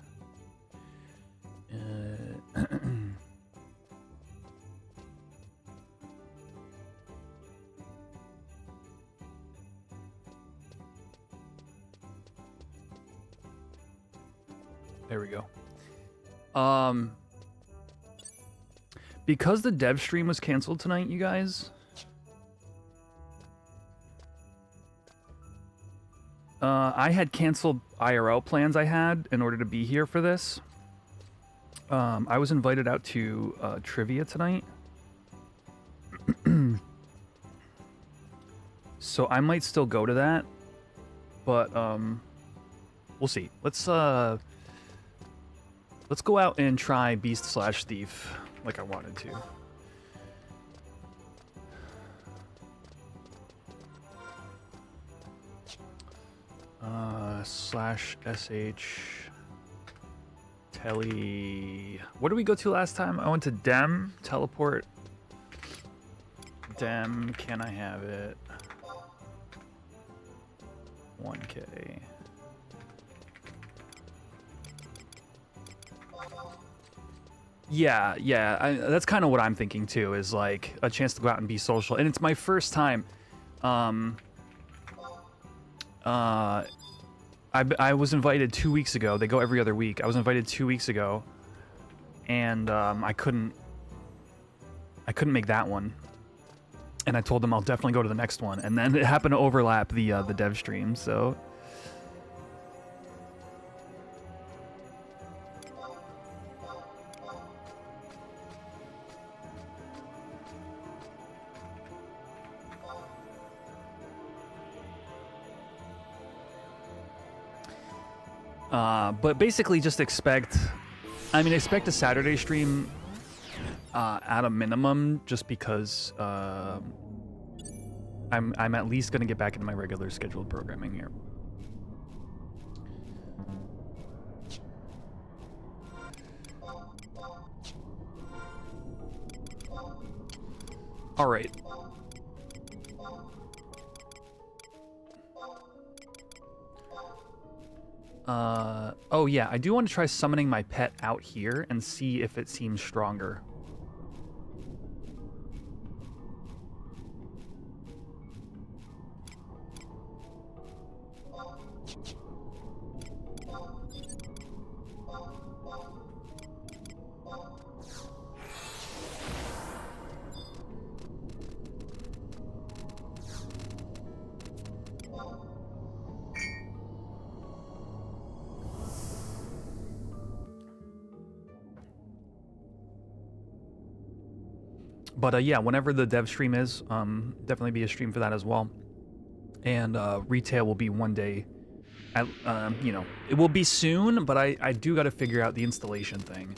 There we go. Because the dev stream was canceled tonight, you guys. I had canceled IRL plans I had in order to be here for this. I was invited out to trivia tonight. So I might still go to that. But we'll see. Let's go out and try Beast/Thief like I wanted to. /sh Telly. What did we go to last time? I went to Dem, teleport. Dem, can I have it? 1K. Yeah, that's kind of what I'm thinking too, is like a chance to go out and be social. And it's my first time. I was invited 2 weeks ago. They go every other week. I was invited 2 weeks ago, and I couldn't make that one. And I told them I'll definitely go to the next one. And then it happened to overlap the dev stream, so. But basically just expect a Saturday stream at a minimum, just because I'm at least going to get back into my regular scheduled programming here. All right. Oh yeah, I do want to try summoning my pet out here and see if it seems stronger. But yeah, whenever the dev stream is, definitely be a stream for that as well. And retail will be one day. You know, it will be soon, but I do got to figure out the installation thing.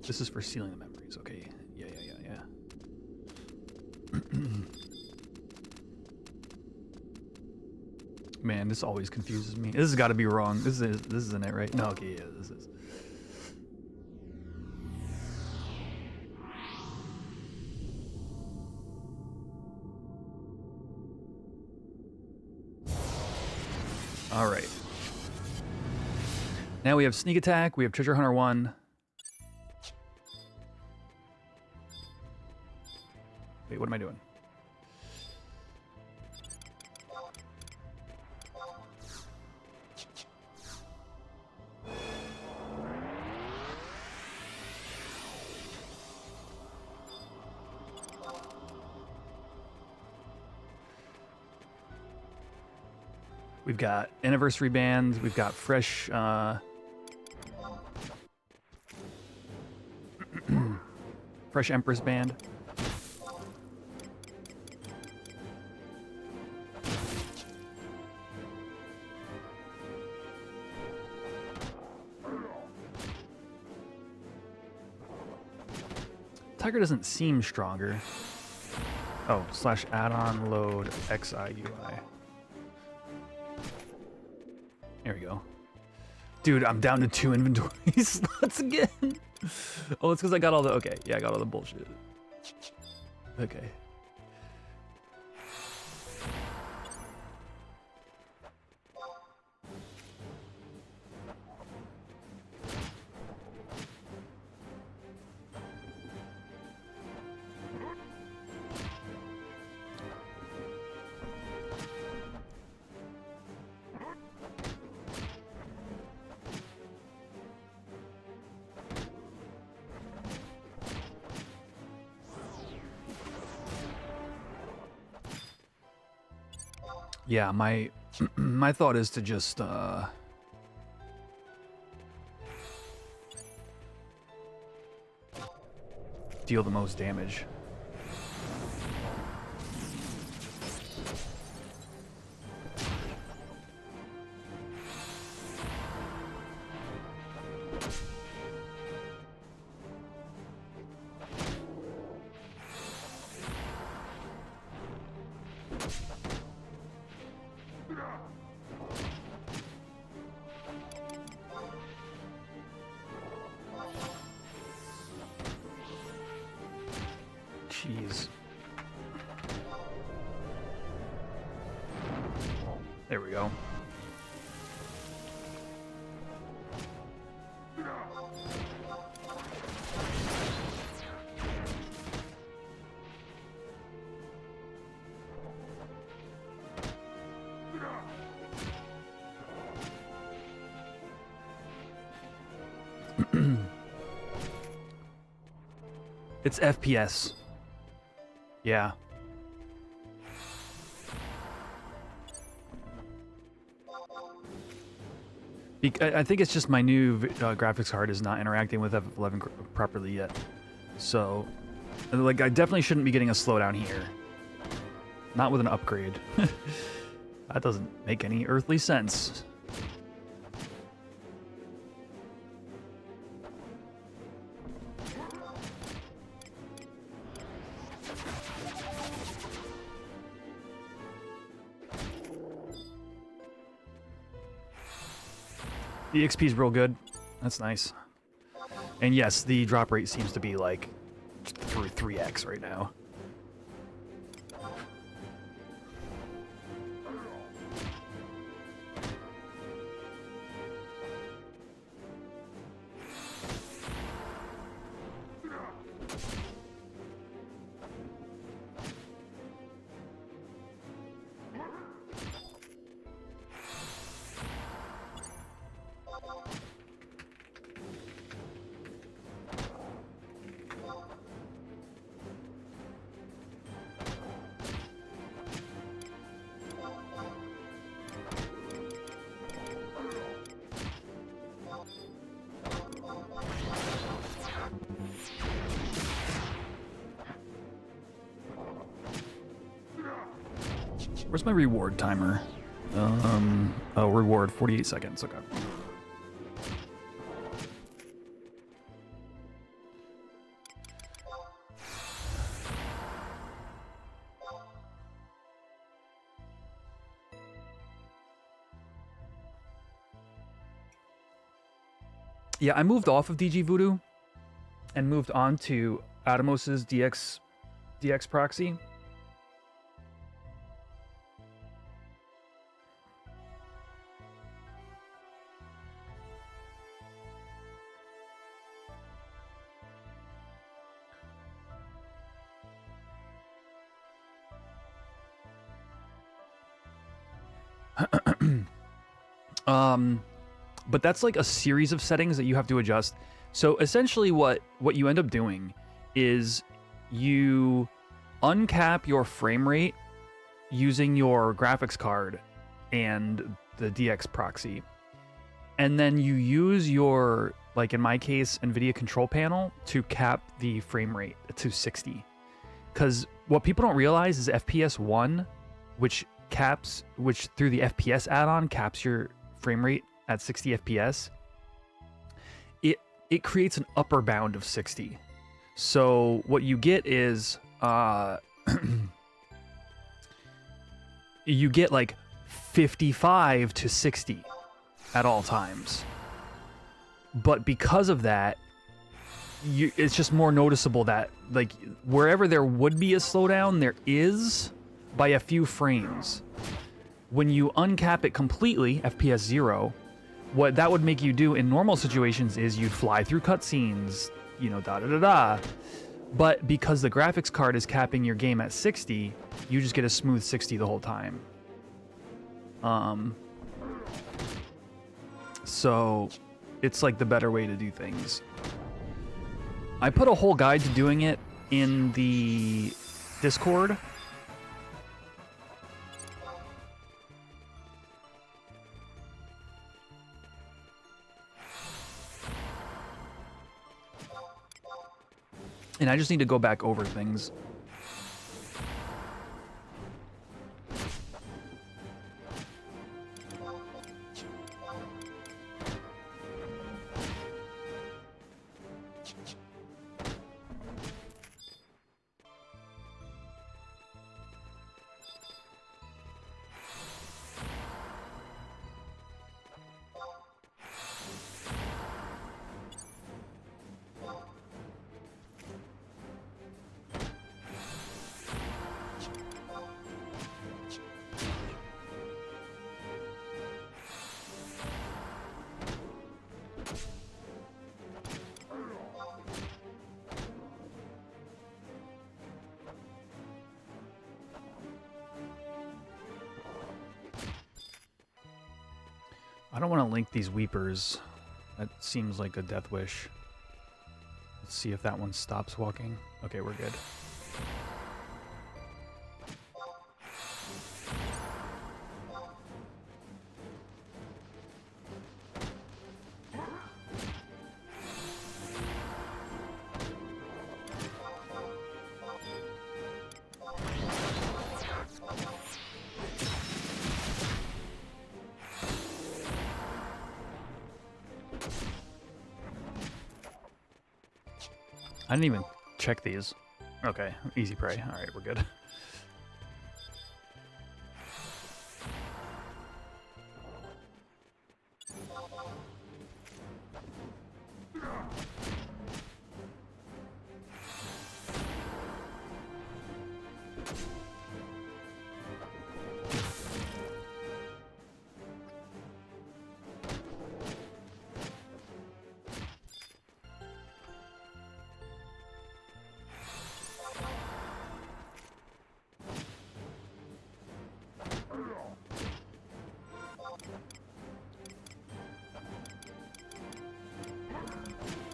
This is for sealing the memories. Okay. Yeah. Man, this always confuses me. This has got to be wrong. This isn't it, right? No, okay, yeah, this is. All right. Now we have sneak attack. We have treasure hunter 1. Wait, what am I doing? We've got anniversary band. We've got fresh fresh Empress band. Tiger doesn't seem stronger. Oh, slash add-on load XI UI. There we go. Dude, I'm down to 2 inventory slots again. Oh, it's because I got all the... Okay, yeah, I got all the bullshit. Okay. Yeah, my my thought is to just deal the most damage. Jeez. There we go. It's FPS. Yeah. I think it's just my new graphics card is not interacting with FF11 properly yet. So, like, I definitely shouldn't be getting a slowdown here. Not with an upgrade. That doesn't make any earthly sense. The XP is real good. That's nice. And yes, the drop rate seems to be like through 3x right now. Where's my reward timer? Oh, reward, 48 seconds, okay. Yeah, I moved off of DG Voodoo and moved on to Atomos's DX proxy. But that's like a series of settings that you have to adjust. So essentially what you end up doing is you uncap your frame rate using your graphics card and the DX proxy. And then you use your, like in my case, NVIDIA control panel to cap the frame rate to 60. Because what people don't realize is FPS 1, which through the FPS add-on caps your frame rate at 60 FPS, it creates an upper bound of 60. So what you get is you get like 55 to 60 at all times. But because of that, it's just more noticeable that like wherever there would be a slowdown, there is by a few frames. When you uncap it completely, FPS 0, what that would make you do in normal situations is you'd fly through cutscenes, you know, da-da-da-da. But because the graphics card is capping your game at 60, you just get a smooth 60 the whole time. So it's like the better way to do things. I put a whole guide to doing it in the Discord. And I just need to go back over things. I don't want to link these weepers. That seems like a death wish. Let's see if that one stops walking. Okay, we're good. I didn't even check these. Okay, easy prey. All right, we're good.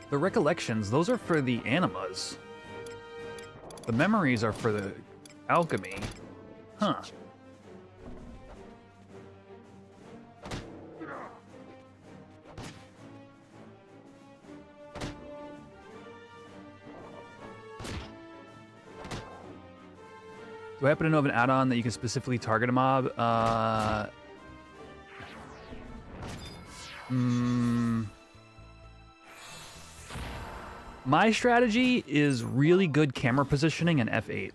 The recollections, those are for the animas. The memories are for the alchemy. Huh. Do I happen to know of an add-on that you can specifically target a mob? My strategy is really good camera positioning and F8.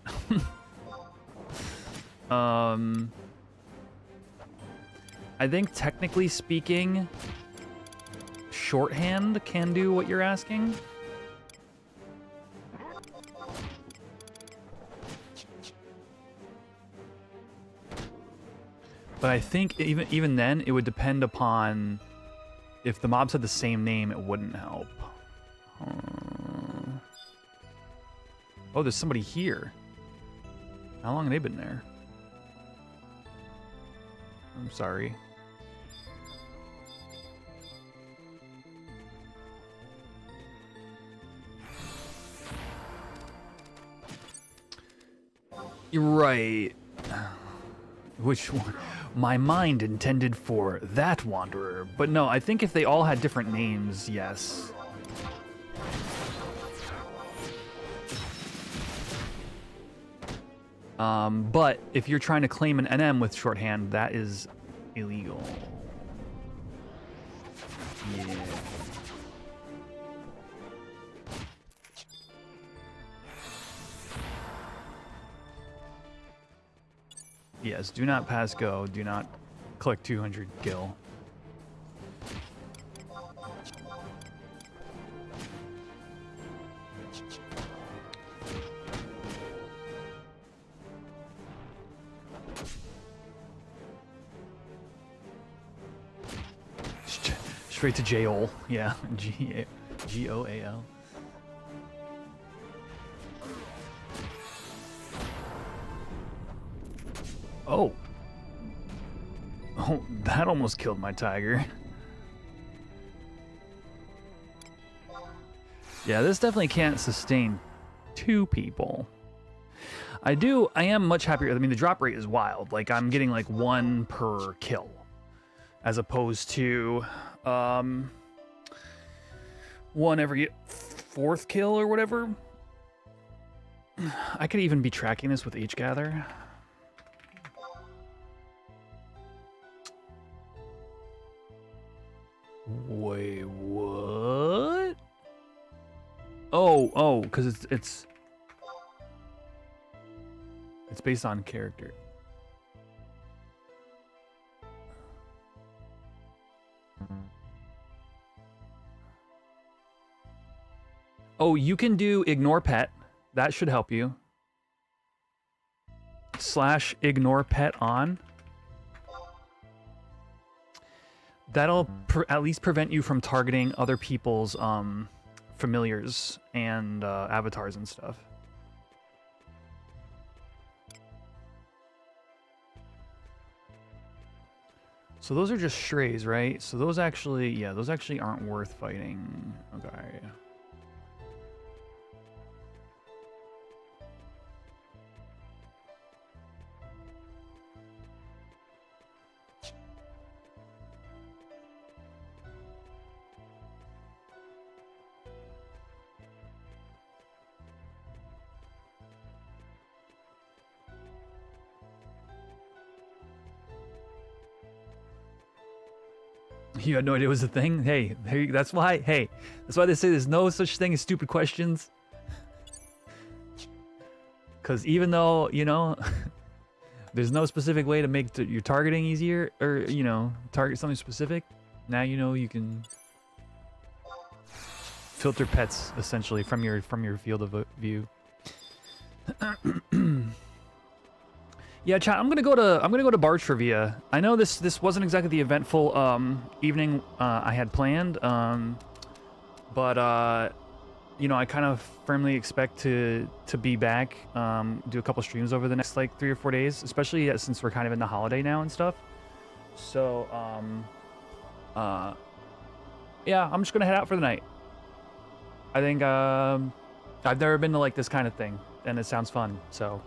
I think technically speaking, shorthand can do what you're asking. But I think even then, it would depend upon if the mobs had the same name, it wouldn't help. Oh, there's somebody here. How long have they been there? I'm sorry. You're right. Which one? My mind intended for that wanderer. But no, I think if they all had different names, yes. But if you're trying to claim an NM with shorthand, that is illegal. Yeah. Yes, do not pass go. Do not collect 200 gil. Straight to J-O-L. Yeah, G-O-A-L. Oh. Oh, that almost killed my tiger. Yeah, this definitely can't sustain 2 people. I am much happier. I mean, the drop rate is wild. Like, I'm getting like 1 per kill. As opposed to, 1 every 4th kill or whatever. I could even be tracking this with H-Gather. Wait, what? Oh, because it's based on character. Oh, you can do ignore pet. That should help you. / ignore pet on. That'll at least prevent you from targeting other people's familiars and avatars and stuff. So those are just strays, right? So those actually, yeah, those actually aren't worth fighting. Okay. You had no idea it was a thing? Hey, that's why they say there's no such thing as stupid questions. Because even though, you know, there's no specific way to make your targeting easier, or, you know, target something specific, now you know you can filter pets, essentially, from your field of view. Yeah, chat. I'm gonna go to bar trivia. I know this wasn't exactly the eventful evening I had planned, but you know, I kind of firmly expect to be back, do a couple streams over the next like 3 or 4 days, especially since we're kind of in the holiday now and stuff. So yeah, I'm just gonna head out for the night. I think I've never been to like this kind of thing, and it sounds fun. So.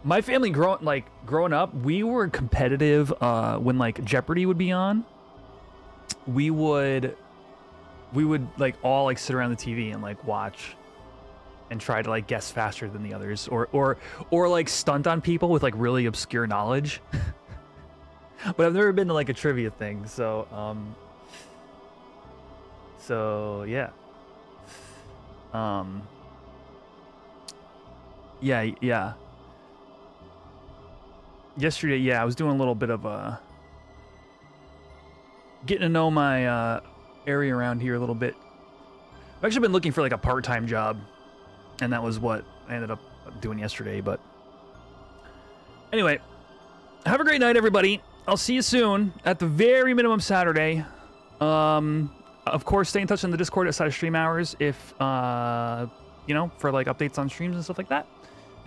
My family growing up, we were competitive when like Jeopardy would be on. We would like all like sit around the TV and like watch and try to like guess faster than the others, or like stunt on people with like really obscure knowledge. But I've never been to like a trivia thing, so yeah. Yeah. Yesterday, yeah, I was doing a little bit of getting to know my area around here a little bit. I've actually been looking for like a part-time job, and that was what I ended up doing yesterday. But anyway, have a great night, everybody. I'll see you soon, at the very minimum Saturday. Of course, stay in touch on the Discord outside of stream hours if you know, for like updates on streams and stuff like that.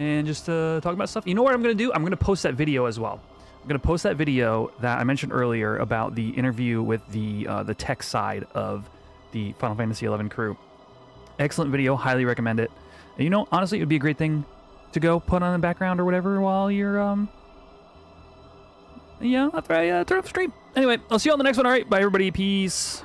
And just to talk about stuff. You know what I'm going to do? I'm going to post that video as well. I'm going to post that video that I mentioned earlier about the interview with the tech side of the Final Fantasy XI crew. Excellent video. Highly recommend it. And, you know, honestly, it would be a great thing to go put on the background or whatever while you're, yeah, after I turn off the stream. Anyway, I'll see you on the next one. All right. Bye, everybody. Peace.